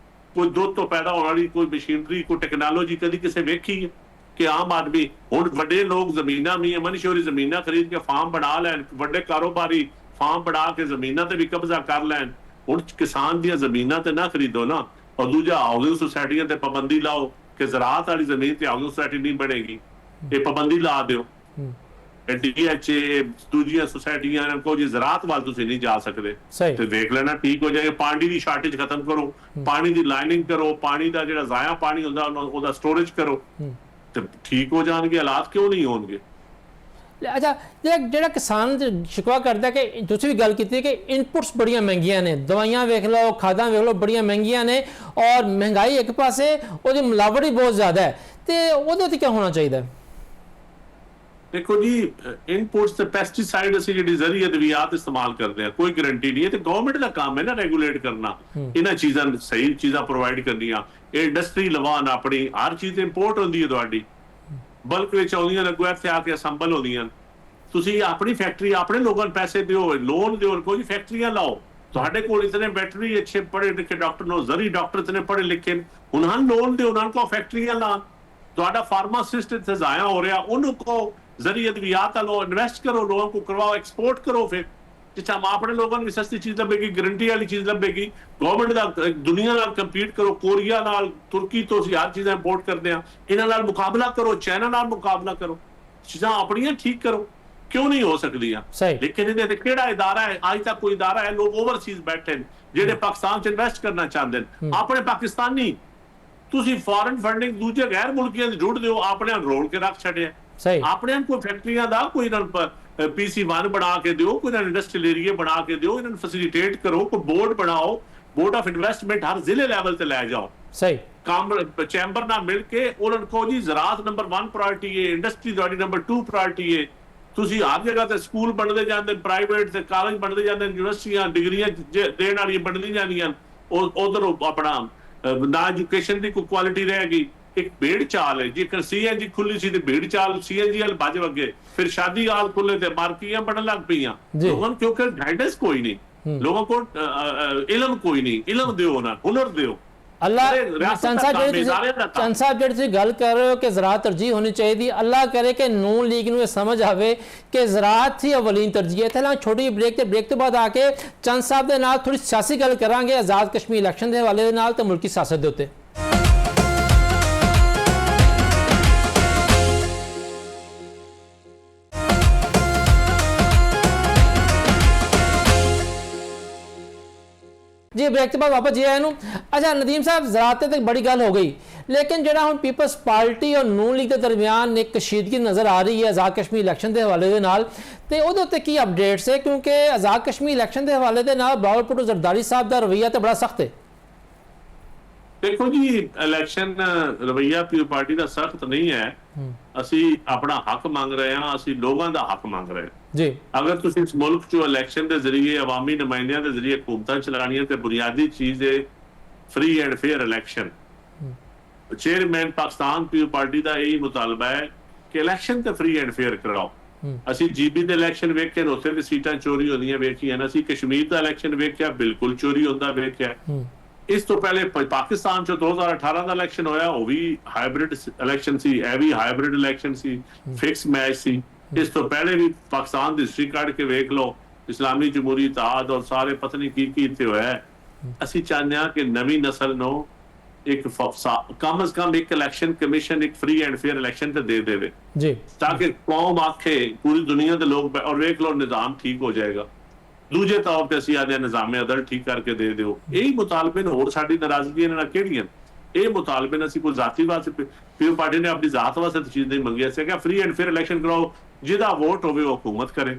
ਕੋਈ ਦੁੱਧ ਤੋਂ ਪੈਦਾ ਹੋਣ ਵਾਲੀ ਕੋਈ ਮਸ਼ੀਨਰੀ, ਕੋਈ ਟੈਕਨੋਲੋਜੀ ਕਦੀ ਕਿਸੇ ਵੇਖੀ ਹੈ ਕਿ ਆਮ ਆਦਮੀ? ਹੁਣ ਵੱਡੇ ਲੋਕ ਜ਼ਮੀਨਾਂ ਵੀ ਮਨਸ਼ੋਰੀ ਜ਼ਮੀਨਾਂ ਖਰੀਦ ਕੇ ਫਾਰਮ ਬਣਾ ਲੈਣ, ਵੱਡੇ ਕਾਰੋਬਾਰੀ ਫਾਰਮ ਬਣਾ ਕੇ ਜ਼ਮੀਨਾਂ ਤੇ ਵੀ ਕਬਜ਼ਾ ਕਰ ਲੈਣ। ਹੁਣ ਕਿਸਾਨ ਦੀਆਂ ਜ਼ਮੀਨਾਂ ਤੇ ਨਾ ਖਰੀਦੋ ਨਾ, ਔਰ ਦੂਜਾ ਹਾਊਸਿੰਗ ਸੁਸਾਇਟੀਆਂ ਤੇ ਪਾਬੰਦੀ ਲਾਓ ਕਿ ਜ਼ਰਾਅਤ ਵਾਲੀ ਜ਼ਮੀਨ ਤੇ ਹਾਊਸਿੰਗ ਸੁਸਾਇਟੀ ਨਹੀਂ ਬਣੇਗੀ, ਇਹ ਪਾਬੰਦੀ ਲਾ ਦਿਓ। DHA ਦੂਜੀਆਂ ਸੁਸਾਇਟੀਆਂ ਕੋ ਜੀ ਜ਼ਰਾਅਤ ਵੱਲ ਤੁਸੀਂ ਨਹੀਂ ਜਾ ਸਕਦੇ, ਤੇ ਦੇਖ ਲੈਣਾ ਠੀਕ ਹੋ ਜਾਏਗਾ। ਪਾਣੀ ਦੀ ਸ਼ਾਰਟੇਜ ਖਤਮ ਕਰੋ, ਪਾਣੀ ਦੀ ਲਾਈਨਿੰਗ ਕਰੋ, ਪਾਣੀ ਦਾ ਜਿਹੜਾ ਜ਼ਾਇਆ ਪਾਣੀ ਹੁੰਦਾ ਉਹਦਾ ਸਟੋਰੇਜ ਕਰੋ, ਤੇ ਠੀਕ ਹੋ ਜਾਣਗੇ ਹਾਲਾਤ। ਕਿਉਂ ਨਹੀਂ ਹੋਣਗੇ? ਅੱਛਾ, ਜਿਹੜਾ ਕਿਸਾਨ ਸ਼ਿਕਵਾ ਕਰਦਾ ਕਿ ਤੁਸੀਂ ਵੀ ਗੱਲ ਕੀਤੀ ਕਿ ਇਨਪੁਟਸ ਬੜੀਆਂ ਮਹਿੰਗੀਆਂ ਨੇ, ਦਵਾਈਆਂ ਵੇਖ ਲਓ, ਖਾਦਾਂ ਵੇਖ ਲਓ, ਬੜੀਆਂ ਮਹਿੰਗੀਆਂ ਨੇ, ਔਰ ਮਹਿੰਗਾਈ ਇੱਕ ਪਾਸੇ, ਉਹਦੀ ਮਿਲਾਵਟ ਵੀ ਬਹੁਤ ਜ਼ਿਆਦਾ ਹੈ, ਤੇ ਉਹਦੇ ਉੱਤੇ ਕੀ ਹੋਣਾ ਚਾਹੀਦਾ? ਦੇਖੋ ਜੀ, ਇਨਪੁਟਸ ਤੇ ਪੈਸਟੀਸਾਈਡ ਅਸੀਂ ਜਿਹੜੀ ਜ਼ਰੀ ਅਦਵਿਆਤ ਇਸਤੇਮਾਲ ਕਰਦੇ ਆ, ਕੋਈ ਗਰੰਟੀ ਨਹੀਂ ਹੈ, ਤੇ ਗਵਰਨਮੈਂਟ ਦਾ ਕੰਮ ਹੈ ਨਾ ਰੈਗੂਲੇਟ ਕਰਨਾ, ਇਹਨਾਂ ਚੀਜ਼ਾਂ ਸਹੀ ਚੀਜ਼ਾਂ ਪ੍ਰੋਵਾਈਡ ਕਰਨੀਆਂ। ਇਹ ਇੰਡਸਟਰੀ ਲਵਾਨ ਆਪਣੀ, ਹਰ ਚੀਜ਼ ਇੰਪੋਰਟ ਹੁੰਦੀ ਹੈ ਤੁਹਾਡੀ, ਬਲਕ ਵਿੱਚ ਆਉਂਦੀਆਂ, ਅੱਗੋਂ ਇੱਥੇ ਆ ਕੇ ਅਸੈਂਬਲ ਹੁੰਦੀਆਂ। ਤੁਸੀਂ ਆਪਣੀ ਫੈਕਟਰੀ ਆਪਣੇ ਲੋਕਾਂ ਨੂੰ ਪੈਸੇ ਦਿਓ, ਲੋਨ ਦਿਓ, ਕੋਈ ਫੈਕਟਰੀਆਂ ਲਾਓ। ਤੁਹਾਡੇ ਕੋਲ ਇਤਨੇ ਬੈਟਰੀ ਅੱਛੇ ਪੜ੍ਹੇ ਲਿਖੇ ਡਾਕਟਰ ਨੂੰ, ਜ਼ਰੀ ਡਾਕਟਰ ਇਤਨੇ ਪੜ੍ਹੇ ਲਿਖੇ, ਉਹਨਾਂ ਨੂੰ ਲੋਨ ਦਿਓ, ਉਹਨਾਂ ਨੂੰ ਫੈਕਟਰੀਆਂ ਲਾਉਣ। ਤੁਹਾਡਾ ਫਾਰਮਾਸਿਸਟ ਇੱਥੇ ਜ਼ਾਇਆ ਹੋ ਰਿਹਾ, ਉਹਨੂੰ ਕਹੋ ਜ਼ਰੀ ਅਦਵਿਆਤ ਲਓ, ਇਨਵੈਸਟ ਕਰੋ, ਲੋਕਾਂ को करवाओ, एक्सपोर्ट करो। फिर जिस हम अपने लोगों को सस्ती चीज लभेगी, गारंटी वाली चीज लभेगी। गवर्नमेंट ਦਾ ਦੁਨੀਆ ਨਾਲ ਕੰਪੀਟ ਕਰੋ, ਕੋਰੀਆ ਨਾਲ, ਤੁਰਕੀ ਤੋਂ ਅਸੀਂ ਹਰ ਚੀਜ਼ਾਂ ਇੰਪੋਰਟ ਕਰਦੇ ਆ, ਇਹਨਾਂ ਨਾਲ ਮੁਕਾਬਲਾ ਕਰੋ, ਚਾਈਨਾ ਨਾਲ ਮੁਕਾਬਲਾ ਕਰੋ, ਚੀਜ਼ਾਂ ਆਪਣੀਆਂ ਠੀਕ ਕਰੋ। ਕਿਉਂ ਨਹੀਂ ਹੋ ਸਕਦੀਆਂ? ਲੇਕਿਨ ਇਹਦੇ ਤੇ ਕਿਹੜਾ ਇਦਾਰਾ ਹੈ? ਅੱਜ ਤੱਕ ਕੋਈ ਇਦਾਰਾ ਹੈ? ਲੋਕ ਓਵਰਸੀਜ਼ ਬੈਠੇ ਨੇ ਜਿਹੜੇ ਪਾਕਿਸਤਾਨ 'ਚ ਇਨਵੈਸਟ ਕਰਨਾ ਚਾਹੁੰਦੇ ਨੇ, ਆਪਣੇ ਪਾਕਿਸਤਾਨੀ। ਤੁਸੀਂ ਫੋਰਨ ਫੰਡਿੰਗ ਦੂਜੇ ਗੈਰ ਮੁਲਕੀਆਂ ਦੀ ਜੁੜ ਦਿਓ, ਆਪਣੇ ਨਾਲ ਰੋਲ ਕੇ ਰੱਖ ਛੱਡਿਆ। ਆਪਣੇ ਨੂੰ ਕੋਈ ਫੈਕਟਰੀਆਂ ਦਾ, ਕੋਈ ਇਹਨਾਂ ਨੂੰ PC1 ਬਣਾ ਕੇ ਦਿਓ, ਕੋਈ ਇਹਨਾਂ ਨੂੰ ਇੰਡਸਟਰੀਅਲ ਏਰੀਆ ਬਣਾ ਕੇ ਦਿਓ, ਇਹਨਾਂ ਨੂੰ ਫੈਸਿਲਿਟੇਟ ਕਰੋ, ਕੋਈ ਬੋਰਡ ਬਣਾਓ, ਬੋਰਡ ਆਫ ਇਨਵੈਸਟਮੈਂਟ ਹਰ ਜ਼ਿਲ੍ਹੇ ਲੈਵਲ ਤੇ ਲੈ ਜਾਓ। ਸਹੀ ਕੰਮ ਚੈਂਬਰ ਨਾਲ ਮਿਲ ਕੇ ਉਹਨਾਂ ਨੂੰ ਕਹੋ ਜੀ ਜ਼ਰਾਅਤ ਨੰਬਰ 1 ਪ੍ਰਾਇੋਰਟੀ ਹੈ, ਇੰਡਸਟਰੀ ਤੁਹਾਡੀ ਨੰਬਰ 2 ਪ੍ਰਾਇੋਰਟੀ ਹੈ। ਤੁਸੀਂ ਹਰ ਜਗ੍ਹਾ ਤੇ ਸਕੂਲ ਬਣਦੇ ਜਾਂਦੇ, ਪ੍ਰਾਈਵੇਟ ਤੇ ਕਾਲਜ ਬਣਦੇ ਜਾਂਦੇ, ਯੂਨੀਵਰਸਿਟੀਆਂ ਡਿਗਰੀਆਂ ਦੇਣ ਵਾਲੀਆਂ ਬਣਦੀਆਂ ਜਾਂਦੀਆਂ, ਉਧਰ ਆਪਣਾ ਨਾ ਐਜੂਕੇਸ਼ਨ ਦੀ ਕੋਈ ਕੁਆਲਿਟੀ ਰਹੇਗੀ। ਇੱਕ ਭੇੜ ਚਾਲ ਹੈ, ਜੇਕਰ CNG ਖੁੱਲੀ ਸੀ ਤੇ ਭੇੜ ਚਾਲ CNG ਵਾਲ ਭੱਜ ਵਗੇ, ਫਿਰ ਸ਼ਾਦੀ ਹਾਲ ਖੁੱਲੇ ਤੇ ਮਾਰਕੀਆਂ ਬਣਨ ਲੱਗ ਪਈਆਂ ਲੋਕਾਂ ਨੂੰ, ਕਿਉਂਕਿ ਗਾਈਡੈਂਸ ਕੋਈ ਨਹੀਂ, ਲੋਕਾਂ ਕੋਲ ਇਲਮ ਕੋਈ ਨਹੀਂ। ਇਲਮ ਦਿਓ ਨਾ, ਹੁਨਰ ਦਿਓ। ਅੱਲਾਹ ਚੰਦ ਸਾਹਿਬ ਜਿਹੜੀ ਤੁਸੀਂ ਗੱਲ ਕਰ ਰਹੇ ਹੋ ਕਿ ਜ਼ਰਾਅਤ ਤਰਜੀਹ ਹੋਣੀ ਚਾਹੀਦੀ, ਅੱਲਾਹ ਕਰੇ ਕਿ ਨੂਨ ਲੀਗ ਨੂੰ ਇਹ ਸਮਝ ਆਵੇ ਕਿ ਜ਼ਰਾਅਤ ਹੀ ਅਵਲੀਨ ਤਰਜੀਹ ਹੈ। ਇੱਥੇ ਛੋਟੀ ਬ੍ਰੇਕ ਤੇ ਬ੍ਰੇਕ ਤੋਂ ਬਾਅਦ ਆ ਕੇ ਚੰਦ ਸਾਹਿਬ ਦੇ ਨਾਲ ਥੋੜੀ ਸਿਆਸੀ ਗੱਲ ਕਰਾਂਗੇ, ਆਜ਼ਾਦ ਕਸ਼ਮੀਰ ਇਲੈਕਸ਼ਨ ਦੇ ਹਵਾਲੇ ਦੇ ਨਾਲ ਤੇ ਮੁਲਕੀ ਸਿਆਸਤ ਦੇ ਉੱਤੇ। जी ब्रेक के बाद वापस जी आए। अच्छा नदीम साहब ज़रात तक बड़ी गल हो गई, लेकिन जो हम पीपल्स पार्टी और नून लीग के दरमियान एक कशीदगी नज़र आ रही है आज़ाद कश्मीर इलैक्शन के हवाले दे नाल, ते उहदे उत्ते की अपडेट्स है? क्योंकि आज़ाद कश्मीर इलैक्शन के हवाले दे नाल बिलावल भुट्टो जरदारी साहब का रवैया तो बड़ा सख्त है। देखो जी, इलेक्शन रवैया पीपल पार्टी का सख्त नहीं है। ਅਸੀਂ ਆਪਣਾ ਹੱਕ ਮੰਗ ਰਹੇ ਹਾਂ, ਅਸੀਂ ਲੋਕਾਂ ਦਾ ਹੱਕ ਮੰਗ ਰਹੇ ਹਾਂ ਜੀ। ਅਗਰ ਤੁਸੀਂ ਇਸ ਮੁਲਕ 'ਚ ਇਲੈਕਸ਼ਨ ਦੇ ਜ਼ਰੀਏ ਆਵਾਮੀ ਨੁਮਾਇੰਦਿਆਂ ਦੇ ਜ਼ਰੀਏ ਹਕੂਮਤਾਂ ਚਲਾਉਣੀਆਂ ਤੇ ਬੁਨਿਆਦੀ ਚੀਜ਼ ਹੈ free and fair election. Chairman Pakistan people party ਦਾ ਇਹੀ ਮੁਤਾਲਬਾ ਹੈ ਕਿ ਇਲੈਕਸ਼ਨ ਤੇ ਫ੍ਰੀ ਐਂਡ ਫੇਅਰ ਕਰਾਓ। ਅਸੀਂ ਜੀਬੀ ਦੇ ਇਲੈਕਸ਼ਨ ਵੇਖੇ ਨੇ, ਉੱਥੇ ਵੀ ਸੀਟਾਂ ਚੋਰੀ ਹੁੰਦੀਆਂ ਵੇਖੀਆਂ ਨੇ। ਅਸੀਂ ਕਸ਼ਮੀਰ ਦਾ ਇਲੈਕਸ਼ਨ ਵੇਖਿਆ, ਬਿਲਕੁਲ ਚੋਰੀ ਹੁੰਦਾ ਵੇਖਿਆ। ਇਸ ਤੋਂ ਪਹਿਲੇ ਪਾਕਿਸਤਾਨ 'ਚ 2018 ਦਾ ਇਲੈਕਸ਼ਨ ਹੋਇਆ, ਉਹ ਵੀ ਹਾਈਬ੍ਰਿਡ ਇਲੈਕਸ਼ਨ ਸੀ, ਇਹ ਵੀ ਹਾਈਬ੍ਰਿਡ ਇਲੈਕਸ਼ਨ ਸੀ, ਫਿਕਸ ਮੈਚ ਸੀ। ਇਸ ਤੋਂ ਪਹਿਲੇ ਵੀ ਪਾਕਿਸਤਾਨ ਦੀ ਹਿਸਟਰੀ ਕੱਢ ਕੇ ਵੇਖ ਲਓ, ਇਸਲਾਮੀ ਜਮਹੂਰੀ ਇਤਿਹਾਦ ਔਰ ਸਾਰੇ ਪਤਾ ਨਹੀਂ ਕੀ ਕੀ ਇੱਥੇ ਹੋਇਆ। ਅਸੀਂ ਚਾਹੁੰਦੇ ਹਾਂ ਕਿ ਨਵੀਂ ਨਸਲ ਨੂੰ ਇੱਕ ਕਮ ਅਜ਼ ਕਮ ਇੱਕ ਇਲੈਕਸ਼ਨ ਕਮਿਸ਼ਨ ਇੱਕ ਫ੍ਰੀ ਐਂਡ ਫੇਅਰ ਇਲੈਕਸ਼ਨ ਤੇ ਦੇ ਦੇਵੇ ਜੀ, ਤਾਂ ਕਿ ਕੌਮ ਆਖੇ, ਪੂਰੀ ਦੁਨੀਆ ਦੇ ਲੋਕ ਔਰ ਵੇਖ ਲਓ ਨਿਜ਼ਾਮ ਠੀਕ ਹੋ ਜਾਏਗਾ। ਦੂਜੇ ਤੌਰ ਤੇ ਅਸੀਂ ਆਦੇ ਨਿਜ਼ਾਮੇ ਅਦਲ ਠੀਕ ਕਰਕੇ ਦੇ ਦਿਓ। ਇਹੀ ਮੁਤਾਲਬੇ ਨੇ, ਹੋਰ ਸਾਡੀ ਨਾਰਾਜ਼ਗੀ ਇਹਨਾਂ ਨਾਲ ਕਿਹੜੀਆਂ? ਇਹ ਮੁਤਾਲਬੇ ਨੇ ਅਸੀਂ ਕੋਈ ਜ਼ਾਤੀ ਵਾਸਤੇ, ਪੀਪਲ ਪਾਰਟੀ ਨੇ ਆਪਣੀ ਜ਼ਾਤ ਵਾਸਤੇ ਚੀਜ਼ ਨਹੀਂ ਮੰਗੀ ਸੀ ਕਿ ਫ੍ਰੀ ਐਂਡ ਫੇਅਰ ਇਲੈਕਸ਼ਨ ਕਰਾਓ, ਜਿਹਦਾ ਵੋਟ ਹੋਵੇ ਉਹ ਹਕੂਮਤ ਕਰੇ।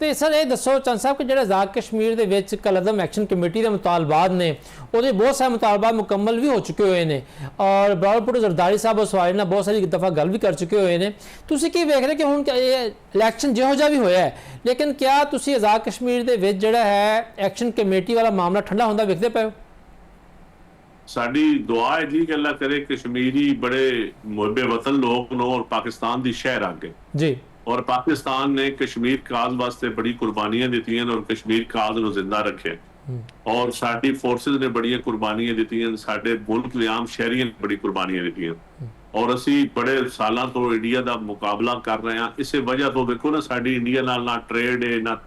ਤੇ ਸਰ ਇਹ ਦੱਸੋ ਚੰਦ ਸਾਹਿਬ ਕਿ ਜਿਹੜਾ ਆਜ਼ਾਦ ਕਸ਼ਮੀਰ ਦੇ ਵਿੱਚ ਕਲਅਦਮ ਐਕਸ਼ਨ ਕਮੇਟੀ ਦੇ ਮੁਤਾਲਬਾਤ ਨੇ, ਉਹਦੇ ਬਹੁਤ ਸਾਰੇ ਮੁਤਾਲਬਾਤ ਮੁਕੰਮਲ ਵੀ ਹੋ ਚੁੱਕੇ ਹੋਏ ਨੇ ਔਰ ਬਿਲਾਵਲ ਭੁੱਟੋ ਜ਼ਰਦਾਰੀ ਸਾਹਿਬ ਉਸ ਬਾਰੇ ਨਾਲ ਬਹੁਤ ਸਾਰੀ ਦਫਾ ਗੱਲ ਵੀ ਕਰ ਚੁੱਕੇ ਹੋਏ ਨੇ। ਤੁਸੀਂ ਕੀ ਵੇਖ ਰਹੇ ਕਿ ਹੁਣ ਇਹ ਇਲੈਕਸ਼ਨ ਜਿਹੋ ਜਿਹਾ ਵੀ ਹੋਇਆ ਹੈ, ਲੇਕਿਨ ਕਿਆ ਤੁਸੀਂ ਆਜ਼ਾਦ ਕਸ਼ਮੀਰ ਦੇ ਵਿੱਚ ਜਿਹੜਾ ਹੈ ਐਕਸ਼ਨ ਕਮੇਟੀ ਵਾਲਾ ਮਾਮਲਾ ਠੰਡਾ ਹੁੰਦਾ ਵੇਖਦੇ ਪਏ ਹੋ? ਸਾਡੀ ਦੁਆ ਹੈ ਜੀ ਕਿ ਅੱਲਾਹ ਕਰੇ ਕਸ਼ਮੀਰੀ ਬੜੇ ਮੁਹੱਬੇ ਵਤਨ ਲੋਕ ਨੂੰ ਔਰ ਪਾਕਿਸਤਾਨ ਦੀ ਸ਼ਹਿਰ ਆਗੇ ਜੀ। ਔਰ ਪਾਕਿਸਤਾਨ ਨੇ ਕਸ਼ਮੀਰ ਕਾਜ਼ ਵਾਸਤੇ ਬੜੀ ਕੁਰਬਾਨੀਆਂ ਦਿੱਤੀਆਂ ਔਰ ਕਸ਼ਮੀਰ ਕਾਜ਼ ਨੂੰ ਜ਼ਿੰਦਾ ਰੱਖਿਆ ਔਰ ਸਾਡੀ ਫੋਰਸਿਸ ਨੇ ਬੜੀਆਂ ਕੁਰਬਾਨੀਆਂ ਦਿੱਤੀਆਂ, ਸਾਡੇ ਮੁਲਕ ਦੇ ਆਮ ਸ਼ਹਿਰੀਆਂ ਨੇ ਬੜੀ ਕੁਰਬਾਨੀਆਂ ਦਿੱਤੀਆਂ ਔਰ ਅਸੀਂ ਬੜੇ ਸਾਲਾਂ ਤੋਂ ਇੰਡੀਆ ਦਾ ਮੁਕਾਬਲਾ ਕਰ ਰਹੇ ਹਾਂ। ਇਸੇ ਵਜ੍ਹਾ ਤੋਂ ਦੇਖੋ ਨਾ, ਸਾਡੀ ਇੰਡੀਆ ਨਾਲ ਨਾ ਟ੍ਰੇਡ ਹੈ, ਨਾ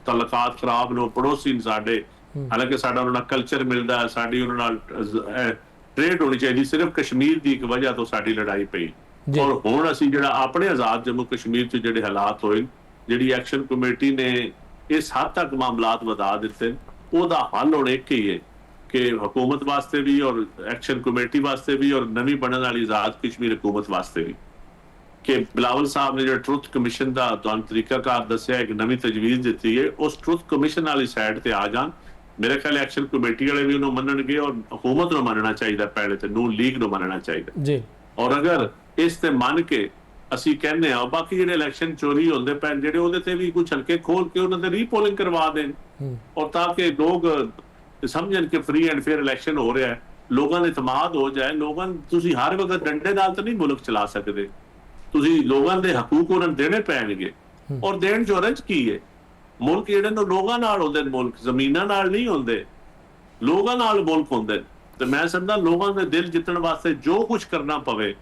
ਤਲਕਾਤ ਖਰਾਬ ਨੇ, ਪੜੋਸੀ ਨੇ ਸਾਡੇ, ਹਾਲਾਂਕਿ ਸਾਡਾ ਉਹਨਾਂ ਨਾਲ ਕਲਚਰ ਮਿਲਦਾ, ਸਾਡੀ ਉਹਨਾਂ ਨਾਲ ਟ੍ਰੇਡ ਹੋਣੀ ਚਾਹੀਦੀ। ਸਿਰਫ ਕਸ਼ਮੀਰ ਦੀ ਇੱਕ ਵਜ੍ਹਾ ਤੋਂ ਸਾਡੀ ਲੜਾਈ ਪਈ ਔਰ ਹੁਣ ਅਸੀਂ ਜਿਹੜਾ ਆਪਣੇ ਆਜ਼ਾਦ ਜੰਮੂ ਕਸ਼ਮੀਰ 'ਚ ਜਿਹੜੇ ਹਾਲਾਤ ਹੋਏ, ਜਿਹੜੀ ਐਕਸ਼ਨ ਕਮੇਟੀ ਨੇ ਇਸ ਹੱਦ ਤੱਕ ਮਾਮਲਾਤ ਵਧਾ ਦਿੱਤੇ, ਉਹਦਾ ਹੱਲ ਹੁਣ ਇੱਕ ਹੀ ਹੈ ਕਿ ਹਕੂਮਤ ਵਾਸਤੇ ਵੀ ਔਰ ਐਕਸ਼ਨ ਕਮੇਟੀ ਵਾਸਤੇ ਵੀ ਔਰ ਨਵੀਂ ਬਣਨ ਵਾਲੀ ਆਜ਼ਾਦ ਕਸ਼ਮੀਰ ਹਕੂਮਤ ਵਾਸਤੇ ਵੀ ਕਿ ਬਿਲਾਵਲ ਸਾਹਿਬ ਨੇ ਜਿਹੜਾ ਟਰੁੱਥ ਕਮਿਸ਼ਨ ਦਾ ਤੁਹਾਨੂੰ ਤਰੀਕਾਕਾਰ ਦੱਸਿਆ, ਇੱਕ ਨਵੀਂ ਤਜਵੀਜ਼ ਦਿੱਤੀ ਹੈ, ਉਸ ਟਰੁੱਥ ਕਮਿਸ਼ਨ ਵਾਲੀ ਸਾਈਡ ਤੇ ਆ ਜਾਣ। ਮੇਰੇ ਖਿਆਲ ਐਕਸ਼ਨ ਕਮੇਟੀ ਵਾਲੇ ਵੀ ਉਹਨੂੰ ਮੰਨਣਗੇ ਔਰ ਹਕੂਮਤ ਨੂੰ ਮੰਨਣਾ ਚਾਹੀਦਾ, ਪਹਿਲੇ ਤੇ ਨੂਨ ਲੀਗ ਨੂੰ ਮੰਨਣਾ ਚਾਹੀਦਾ ਜੀ। ਔਰ ਅਗਰ ਇਸ ਤੇ ਮੰਨ ਕੇ ਅਸੀਂ ਕਹਿੰਦੇ ਹਾਂ, ਬਾਕੀ ਜਿਹੜੇ ਇਲੈਕਸ਼ਨ ਚੋਰੀ ਹੁੰਦੇ ਪੈਣ ਜਿਹੜੇ, ਉਹਦੇ ਤੇ ਵੀ ਕੁਝ ਹਲਕੇ ਖੋਲ ਕੇ ਉਹਨਾਂ ਤੇ ਰੀਪੋਲਿੰਗ ਕਰਵਾ ਦੇਣ ਔਰ ਤਾਂ ਕਿ ਲੋਕ ਸਮਝਣ ਕਿ ਫ੍ਰੀ ਐਂਡ ਫੇਅਰ ਇਲੈਕਸ਼ਨ ਹੋ ਰਿਹਾ ਹੈ, ਲੋਕਾਂ ਦੇ ਇਤਮਾਦ ਹੋ ਜਾਏ। ਲੋਕਾਂ ਤੁਸੀਂ ਹਰ ਵਕਤ ਡੰਡੇ ਨਾਲ ਤਾਂ ਨਹੀਂ ਮੁਲਕ ਚਲਾ ਸਕਦੇ, ਤੁਸੀਂ ਲੋਕਾਂ ਦੇ ਹਕੂਕ ਉਹਨਾਂ ਨੂੰ ਦੇਣੇ ਪੈਣਗੇ ਔਰ ਦੇਣ ਜੋਰਾਂ 'ਚ ਕੀ ਹੈ? ਮੁਲਕ ਜਿਹੜੇ ਨੇ ਲੋਕਾਂ ਨਾਲ ਹੁੰਦੇ ਨੇ, ਮੁਲਕ ਜ਼ਮੀਨਾਂ ਨਾਲ ਨਹੀਂ ਹੁੰਦੇ, ਲੋਕਾਂ ਨਾਲ ਮੁਲਕ ਹੁੰਦੇ। ਤੇ ਮੈਂ ਸਮਝਦਾ ਲੋਕਾਂ ਦੇ ਦਿਲ ਜਿੱਤਣ ਵਾਸਤੇ ਜੋ ਕੁਝ ਕਰਨਾ ਪਵੇ,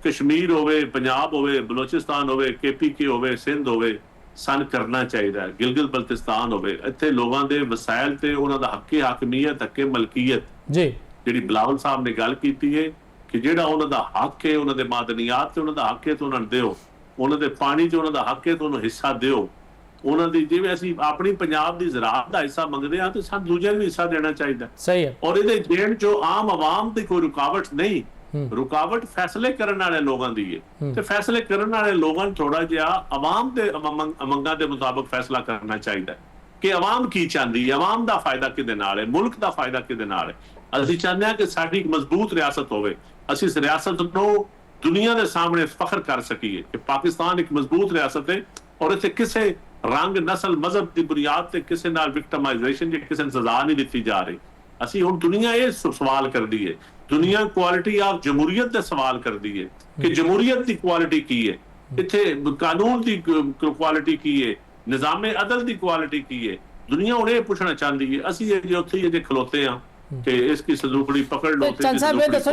ਕਸ਼ਮੀਰ ਹੋਵੇ, ਪੰਜਾਬ ਹੋਵੇ, ਬਲੋਚਿਸਤਾਨ ਹੋਵੇ, KPK ਹੋਵੇ, ਸਿੰਧ ਹੋਵੇ, ਸਾਨੂੰ ਕਰਨਾ ਚਾਹੀਦਾ। ਗਿਲਗਿਤ ਬਲਤਿਸਤਾਨ ਹੋਵੇ, ਇੱਥੇ ਲੋਕਾਂ ਦੇ ਵਸਾਇਲ ਤੇ ਉਹਨਾਂ ਦਾ ਹੱਕੇ ਹਾਕਮੀਅਤ, ਹੱਕੇ ਮਲਕੀਅਤ ਜੀ, ਜਿਹੜੀ ਬਿਲਾਵਲ ਸਾਹਿਬ ਨੇ ਗੱਲ ਕੀਤੀ ਹੈ ਕਿ ਜਿਹੜਾ ਉਹਨਾਂ ਦਾ ਹੱਕ ਹੈ, ਉਹਨਾਂ ਦੇ ਮਾਦਨੀਆਤ ਤੇ ਉਹਨਾਂ ਦਾ ਹੱਕ ਹੈ ਤੇ ਉਹਨਾਂ ਨੂੰ ਦਿਓ, ਉਹਨਾਂ ਦੇ ਪਾਣੀ 'ਚ ਉਹਨਾਂ ਦਾ ਹੱਕ ਹੈ ਤੇ ਉਹਨੂੰ ਹਿੱਸਾ ਦਿਓ। ਉਹਨਾਂ ਦੀ ਜਿਵੇਂ ਅਸੀਂ ਆਪਣੀ ਪੰਜਾਬ ਦੀ ਜ਼ਰਾਅਤ ਦਾ ਹਿੱਸਾ ਮੰਗਦੇ ਹਾਂ ਤੇ ਸਾਨੂੰ ਦੂਜਿਆਂ ਨੂੰ ਹਿੱਸਾ ਦੇਣਾ ਚਾਹੀਦਾ। ਸਹੀ ਹੈ। ਔਰ ਇਹਦੇ ਦੇਣ 'ਚ ਆਮ ਆਵਾਮ ਦੀ ਕੋਈ ਰੁਕਾਵਟ ਨਹੀਂ, ਰੁਕਾਵਟ ਫੈਸਲੇ ਕਰਨ ਵਾਲੇ ਲੋਕਾਂ ਦੀ ਹੈ ਤੇ ਫੈਸਲੇ ਕਰਨ ਵਾਲੇ ਲੋਕਾਂ ਨੂੰ ਥੋੜਾ ਜਿਹਾ ਆਵਾਮ ਦੇ ਮੰਗਾਂ ਦੇ ਮੁਤਾਬਕ ਫੈਸਲਾ ਕਰਨਾ ਚਾਹੀਦਾ ਕਿ ਆਵਾਮ ਕੀ ਚਾਹੁੰਦੀ ਹੈ, ਆਵਾਮ ਦਾ ਫਾਇਦਾ ਕਿਹਦੇ ਨਾਲ ਹੈ, ਮੁਲਕ ਦਾ ਫਾਇਦਾ ਕਿਹਦੇ ਨਾਲ ਹੈ। ਅਸੀਂ ਚਾਹੁੰਦੇ ਹਾਂ ਕਿ ਸਾਡੀ ਇੱਕ ਮਜ਼ਬੂਤ ਰਿਆਸਤ ਹੋਵੇ, ਅਸੀਂ ਇਸ ਰਿਆਸਤ ਨੂੰ ਦੁਨੀਆ ਦੇ ਸਾਹਮਣੇ ਫਖਰ ਕਰ ਸਕੀਏ ਕਿ ਪਾਕਿਸਤਾਨ ਇੱਕ ਮਜ਼ਬੂਤ ਰਿਆਸਤ ਹੈ ਔਰ ਇੱਥੇ ਕਿਸੇ ਰੰਗ, ਨਸਲ, ਮਜ਼ਹਬ ਦੀ ਬੁਨਿਆਦ ਤੇ ਕਿਸੇ ਨਾਲ ਵਿਕਟਮਾਈਜ਼ੇਸ਼ਨ ਜਾਂ ਕਿਸੇ ਨੂੰ ਸਜ਼ਾ ਨਹੀਂ ਦਿੱਤੀ ਜਾ ਰਹੀ। ਅਸੀਂ ਹੁਣ ਦੁਨੀਆ ਇਹ ਸਵਾਲ ਕਰਦੀ ਹੈ, ਦੁਨੀਆ ਕੁਆਲਿਟੀ ਆਫ ਜਮਹੂਰੀਅਤ ਦਾ ਸਵਾਲ ਕਰਦੀ ਹੈ ਕਿ ਜਮਹੂਰੀਅਤ ਦੀ ਕੁਆਲਿਟੀ ਕੀ ਹੈ, ਇੱਥੇ ਕਾਨੂੰਨ ਦੀ ਕੁਆਲਿਟੀ ਕੀ ਹੈ, ਨਿਜ਼ਾਮੇ ਅਦਲ ਦੀ ਕੁਆਲਿਟੀ ਕੀ ਹੈ। ਦੁਨੀਆ ਹੁਣ ਇਹ ਪੁੱਛਣਾ ਚਾਹੁੰਦੀ ਹੈ। ਅਸੀਂ ਜੇ ਉੱਥੇ ਹੀ ਜੇ ਖਲੋਤੇ ਹਾਂ कि इसकी सदुकड़ी पकड़ लो। चंद साहब ये दसो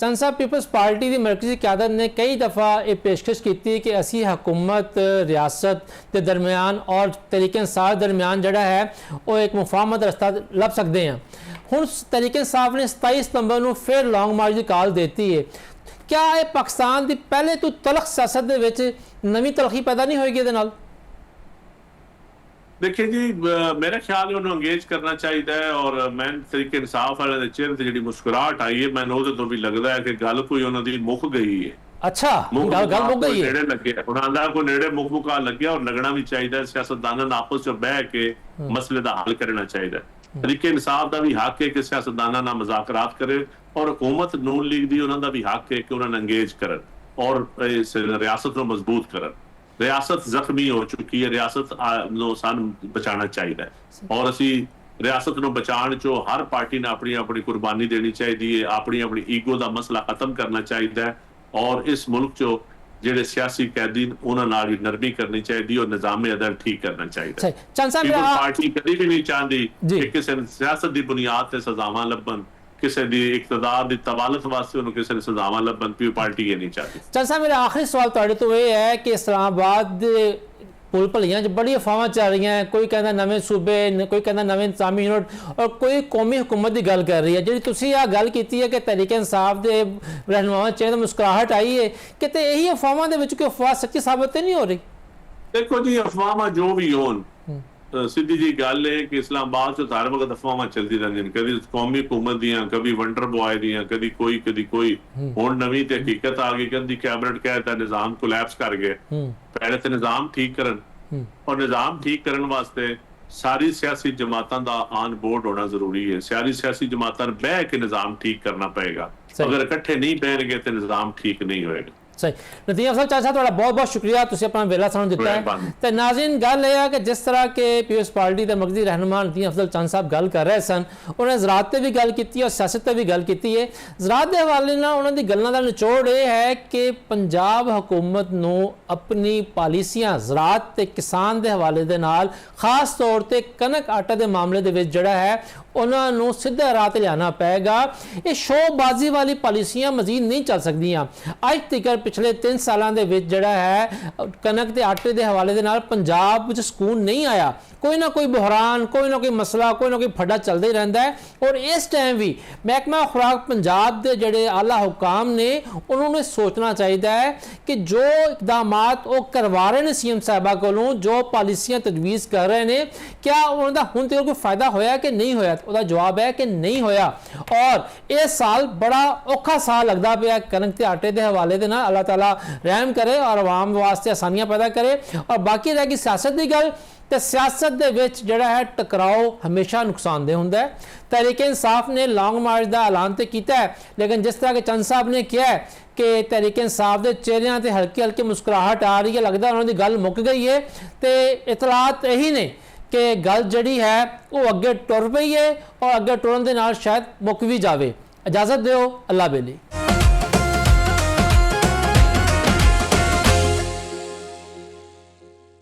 चंद साहब पीपल्स पार्टी की मरकजी क़यादत ने कई दफ़ा ये पेशकश की थी कि असी हुकूमत रियासत के दरमियान और तरीके इंसाफ दरमियान जड़ा है वो एक मुफाहमत रस्ता लभ सकते हैं। हुण तरीके इंसाफ ने 27 सितंबर को फिर लॉन्ग मार्च की कॉल देती है। क्या ये पाकिस्तान की पहले तो तलख सियासत दे विच नवीं तलखी पैदा नहीं होएगी इहदे नाल? देखिए जी, मेरा ख्याल है उन्होंने अंगेज करना चाहिए है। और मैं तरीके इंसाफ वाले दे चेहरे ते जिहड़ी मुस्कुराहट आई है, मैनूं उहदे तो भी लगदा है कि गल कोई उन्हां दी मुक गई है। अच्छा, मुक गल मुक गई है। नेड़े लगे उन्हां दा कोई नेड़े मुक मुका लग्या, और लगना भी चाहिए। सियासतदानां नूं आपस च बैठ के मसले दा हल करना चाहिए। तरीके इंसाफ दा भी हक है कि सियासतदानां नाल मुज़ाकरात करे, और हुकूमत नून लीग दी उन्हां दा भी हक है कि उन्हां नूं अंगेज करन और इस रियासत को मजबूत करन। रियासत जख्मी हो चुकी है, रियासत ਨੂੰ ਸਾਨੂੰ ਬਚਾਉਣਾ ਚਾਹੀਦਾ ਹੈ। ਔਰ ਅਸੀਂ ਰਿਆਸਤ ਨੂੰ ਬਚਾਉਣ ਚੋਂ ਹਰ ਪਾਰਟੀ ਨੇ ਆਪਣੀ ਆਪਣੀ ਕੁਰਬਾਨੀ ਦੇਣੀ ਚਾਹੀਦੀ ਹੈ, ਆਪਣੀ ਆਪਣੀ ਈਗੋ ਦਾ ਮਸਲਾ ਖਤਮ ਕਰਨਾ ਚਾਹੀਦਾ ਹੈ, ਔਰ ਇਸ ਮੁਲਕ ਚੋਂ ਜਿਹੜੇ ਸਿਆਸੀ ਕੈਦੀ ਉਹਨਾਂ ਨਾਲ ਵੀ ਨਰਮੀ ਕਰਨੀ ਚਾਹੀਦੀ, ਔਰ ਨਿਜ਼ਾਮ ਅਦਲ ਠੀਕ ਕਰਨਾ ਚਾਹੀਦਾ ਹੈ। ਚੰਦ ਸਾਹਿਬ, ਪਾਰਟੀ ਕਦੀ ਵੀ ਨਹੀਂ ਚਾਹੁੰਦੀ ਕਿ ਕਿਸੇ ਨੂੰ ਸਿਆਸਤ ਦੀ ਬੁਨਿਆਦ ਤੇ ਸਜ਼ਾਵਾਂ ਲੱਭਣ, ਕਿਸੇ ਦੀ ਇਕਤਦਾਰ ਦੀ ਤਬਾਲਤ ਵਾਸਤੇ ਉਹਨੂੰ ਕਿਸੇ ਨੇ ਸਜ਼ਾਵਾਂ ਲੱਭਣ, ਵੀ ਪਾਰਟੀ ਇਹ ਨਹੀਂ ਚਾਹਦੀ। ਚੰਦ ਸਾਹਿਬ, ਮੇਰਾ ਆਖਰੀ ਸਵਾਲ ਤੁਹਾਡੇ ਤੋਂ ਇਹ ਹੈ ਕਿ ਇਸਲਾਮਾਬਾਦ ਦੇ ਪੁਲ ਭਲੀਆਂ 'ਚ ਬੜੀ ਅਫਵਾਹਾਂ ਚੱਲ ਰਹੀਆਂ, ਕੋਈ ਕਹਿੰਦਾ ਨਵੇਂ ਸੂਬੇ, ਕੋਈ ਕਹਿੰਦਾ ਨਵੇਂ ਇੰਤਜ਼ਾਮੀ ਯੂਨਿਟ, ਔਰ ਕੋਈ ਕੌਮੀ ਹੁਕੂਮਤ ਦੀ ਗੱਲ ਕਰ ਰਹੀ ਹੈ। ਜਿਹੜੀ ਤੁਸੀਂ ਆਹ ਗੱਲ ਕੀਤੀ ਹੈ ਕਿ ਤਹਿਰੀਕ ਇਨਸਾਫ ਦੇ ਰਹਿਨੁਮਾਵਾਂ 'ਚ ਇਹਦਾ ਮੁਸਕਰਾਹਟ ਆਈ ਹੈ, ਕਿਤੇ ਇਹੀ ਅਫਵਾਹਾਂ ਦੇ ਵਿੱਚ ਕੋਈ ਅਫਵਾਹ ਸੱਚੀ ਸਾਬਤ ਤੇ ਨਹੀਂ ਹੋ ਰਹੀ? ਦੇਖੋ ਜੀ, ਅਫਵਾਹਾਂ ਜੋ ਵੀ ਹੋਣ, ਸਿੱਧੀ ਜੀ ਗੱਲ ਹੈ ਕਿ ਇਸਲਾਮਾਬਾਦ 'ਚ ਹਰ ਵਕਤ ਅਫਵਾਹਾਂ ਚੱਲਦੀ ਰਹਿੰਦੀਆਂ ਨੇ, ਕਦੀ ਕੌਮੀ ਹੁਕੂਮਤ ਦੀਆਂ, ਕਦੀ ਵੰਡਰ ਬੁਆਏ ਦੀਆਂ, ਕਦੀ ਕੋਈ। ਹੁਣ ਨਵੀਂ ਤੇ ਹਕੀਕਤ ਆ ਗਈ, ਕਹਿੰਦੀ ਕੈਬਨਿਟ ਕਹਿਤਾ ਨਿਜ਼ਾਮ ਕੋਲੈਪਸ ਕਰ ਗਏ। ਪਹਿਲੇ ਤੇ ਨਿਜ਼ਾਮ ਠੀਕ ਕਰਨ, ਔਰ ਨਿਜ਼ਾਮ ਠੀਕ ਕਰਨ ਵਾਸਤੇ ਸਾਰੀ ਸਿਆਸੀ ਜਮਾਤਾਂ ਦਾ ਆਨ ਬੋਰਡ ਹੋਣਾ ਜ਼ਰੂਰੀ ਹੈ। ਸਾਰੀ ਸਿਆਸੀ ਜਮਾਤਾਂ ਨੂੰ ਬਹਿ ਕੇ ਨਿਜ਼ਾਮ ਠੀਕ ਕਰਨਾ ਪਏਗਾ। ਅਗਰ ਇਕੱਠੇ ਨਹੀਂ ਬਹਿਣਗੇ ਤੇ ਨਿਜ਼ਾਮ ਠੀਕ ਨਹੀਂ ਹੋਏਗਾ। ਸਹੀ। ਨਦੀਮ ਅਫਜ਼ਲ ਚਾਚਾ, ਤੁਹਾਡਾ ਬਹੁਤ ਬਹੁਤ ਸ਼ੁਕਰੀਆ, ਤੁਸੀਂ ਆਪਣਾ ਵੇਲਾ ਸਾਨੂੰ ਦਿੱਤਾ ਹੈ। ਤੇ ਨਾਜ਼ਰੀਨ, ਗੱਲ ਇਹ ਹੈ ਕਿ ਜਿਸ ਤਰ੍ਹਾਂ ਕਿ ਪੀਪਲਜ਼ ਪਾਰਟੀ ਦੇ ਮਰਕਜ਼ੀ ਰਹਿਨੁਮਾ ਨਦੀਮ ਅਫਜ਼ਲ ਚੰਦ ਸਾਹਿਬ ਗੱਲ ਕਰ ਰਹੇ ਸਨ, ਉਹਨਾਂ ਜ਼ਰਾਅਤ ਤੇ ਵੀ ਗੱਲ ਕੀਤੀ ਹੈ ਔਰ ਸਿਆਸਤ ਤੇ ਵੀ ਗੱਲ ਕੀਤੀ ਹੈ। ਜ਼ਰਾਅਤ ਦੇ ਹਵਾਲੇ ਨਾਲ ਉਹਨਾਂ ਦੀ ਗੱਲਾਂ ਦਾ ਨਿਚੋੜ ਇਹ ਹੈ ਕਿ ਪੰਜਾਬ ਹੁਕੂਮਤ ਨੂੰ ਆਪਣੀ ਪਾਲਿਸੀਆਂ ਜ਼ਰਾਅਤ ਤੇ ਕਿਸਾਨ ਦੇ ਹਵਾਲੇ ਦੇ ਨਾਲ, ਖਾਸ ਤੌਰ ਤੇ ਕਣਕ ਆਟਾ ਦੇ ਮਾਮਲੇ ਦੇ ਵਿੱਚ ਜਿਹੜਾ ਹੈ ਉਹਨਾਂ ਨੂੰ ਸਿੱਧਾ ਰਾਹ ਤੇ ਲਿਆਉਣਾ ਪਏਗਾ। ਇਹ ਸ਼ੋਬਾਜ਼ੀ ਵਾਲੀ ਪਾਲਿਸੀਆਂ ਮਜ਼ੀਦ ਨਹੀਂ ਚੱਲ ਸਕਦੀਆਂ। ਅੱਜ ਤੱਕ ਪਿਛਲੇ 3 ਸਾਲਾਂ ਦੇ ਵਿੱਚ ਜਿਹੜਾ ਹੈ ਕਣਕ ਤੇ ਆਟੇ ਦੇ ਹਵਾਲੇ ਦੇ ਨਾਲ ਪੰਜਾਬ ਵਿੱਚ ਸਕੂਨ ਨਹੀਂ ਆਇਆ। ਕੋਈ ਨਾ ਕੋਈ ਬੁਹਰਾਨ, ਕੋਈ ਨਾ ਕੋਈ ਮਸਲਾ, ਕੋਈ ਨਾ ਕੋਈ ਫੱਡਾ ਚੱਲਦਾ ਹੀ ਰਹਿੰਦਾ ਹੈ। ਔਰ ਇਸ ਟਾਈਮ ਵੀ ਮਹਿਕਮਾ ਖੁਰਾਕ ਪੰਜਾਬ ਦੇ ਜਿਹੜੇ ਆਲਾ ਹੁਕਾਮ ਨੇ, ਉਹਨਾਂ ਨੂੰ ਸੋਚਣਾ ਚਾਹੀਦਾ ਹੈ ਕਿ ਜੋ ਇਕਦਾਮਾਤ ਉਹ ਕਰਵਾ ਰਹੇ ਨੇ ਸੀਐਮ ਸਾਹਿਬਾ ਕੋਲੋਂ, ਜੋ ਪਾਲਿਸੀਆਂ ਤਜਵੀਜ਼ ਕਰ ਰਹੇ ਨੇ, ਕਿਆ ਉਹਨਾਂ ਦਾ ਹੁਣ ਤੱਕ ਕੋਈ ਫਾਇਦਾ ਹੋਇਆ ਕਿ ਨਹੀਂ ਹੋਇਆ? ਉਹਦਾ ਜਵਾਬ ਹੈ ਕਿ ਨਹੀਂ ਹੋਇਆ। ਔਰ ਇਹ ਸਾਲ ਬੜਾ ਔਖਾ ਸਾਲ ਲੱਗਦਾ ਪਿਆ ਕਣਕ ਤੇ ਆਟੇ ਦੇ ਹਵਾਲੇ ਦੇ ਨਾਲ। ਅੱਲਾਹ ਤਾਲਾ ਰਹਿਮ ਕਰੇ ਔਰ ਆਵਾਮ ਵਾਸਤੇ ਆਸਾਨੀਆਂ ਪੈਦਾ ਕਰੇ। ਔਰ ਬਾਕੀ ਰਹਿ ਗਈ ਸਿਆਸਤ ਦੀ ਗੱਲ, ਤੇ ਸਿਆਸਤ ਦੇ ਵਿੱਚ ਜਿਹੜਾ ਹੈ ਟਕਰਾਓ ਹਮੇਸ਼ਾ ਨੁਕਸਾਨਦੇਹ ਹੁੰਦਾ ਹੈ। ਤਹਿਰੀਕ ਇਨਸਾਫ ਨੇ ਲੌਂਗ ਮਾਰਚ ਦਾ ਐਲਾਨ ਤੇ ਕੀਤਾ ਹੈ, ਲੇਕਿਨ ਜਿਸ ਤਰ੍ਹਾਂ ਕਿ ਚੰਦ ਸਾਹਿਬ ਨੇ ਕਿਹਾ ਹੈ ਕਿ ਤਹਿਰੀਕ ਇਨਸਾਫ ਦੇ ਚਿਹਰਿਆਂ ਤੇ ਹਲਕੀ ਹਲਕੀ ਮੁਸਕਰਾਹਟ ਆ ਰਹੀ ਹੈ, ਲੱਗਦਾ ਉਹਨਾਂ ਦੀ ਗੱਲ ਮੁੱਕ ਗਈ ਹੈ। ਤੇ ਇਤਲਾਤ ਇਹੀ ਨੇ ਕਿ ਗੱਲ ਜਿਹੜੀ ਹੈ ਉਹ ਅੱਗੇ ਟੁਰ ਪਈ ਹੈ, ਔਰ ਅੱਗੇ ਟੁਰਨ ਦੇ ਨਾਲ ਸ਼ਾਇਦ ਮੁੱਕ ਵੀ ਜਾਵੇ। ਇਜਾਜ਼ਤ ਦਿਓ, ਅੱਲਾ ਬੇਲੀ।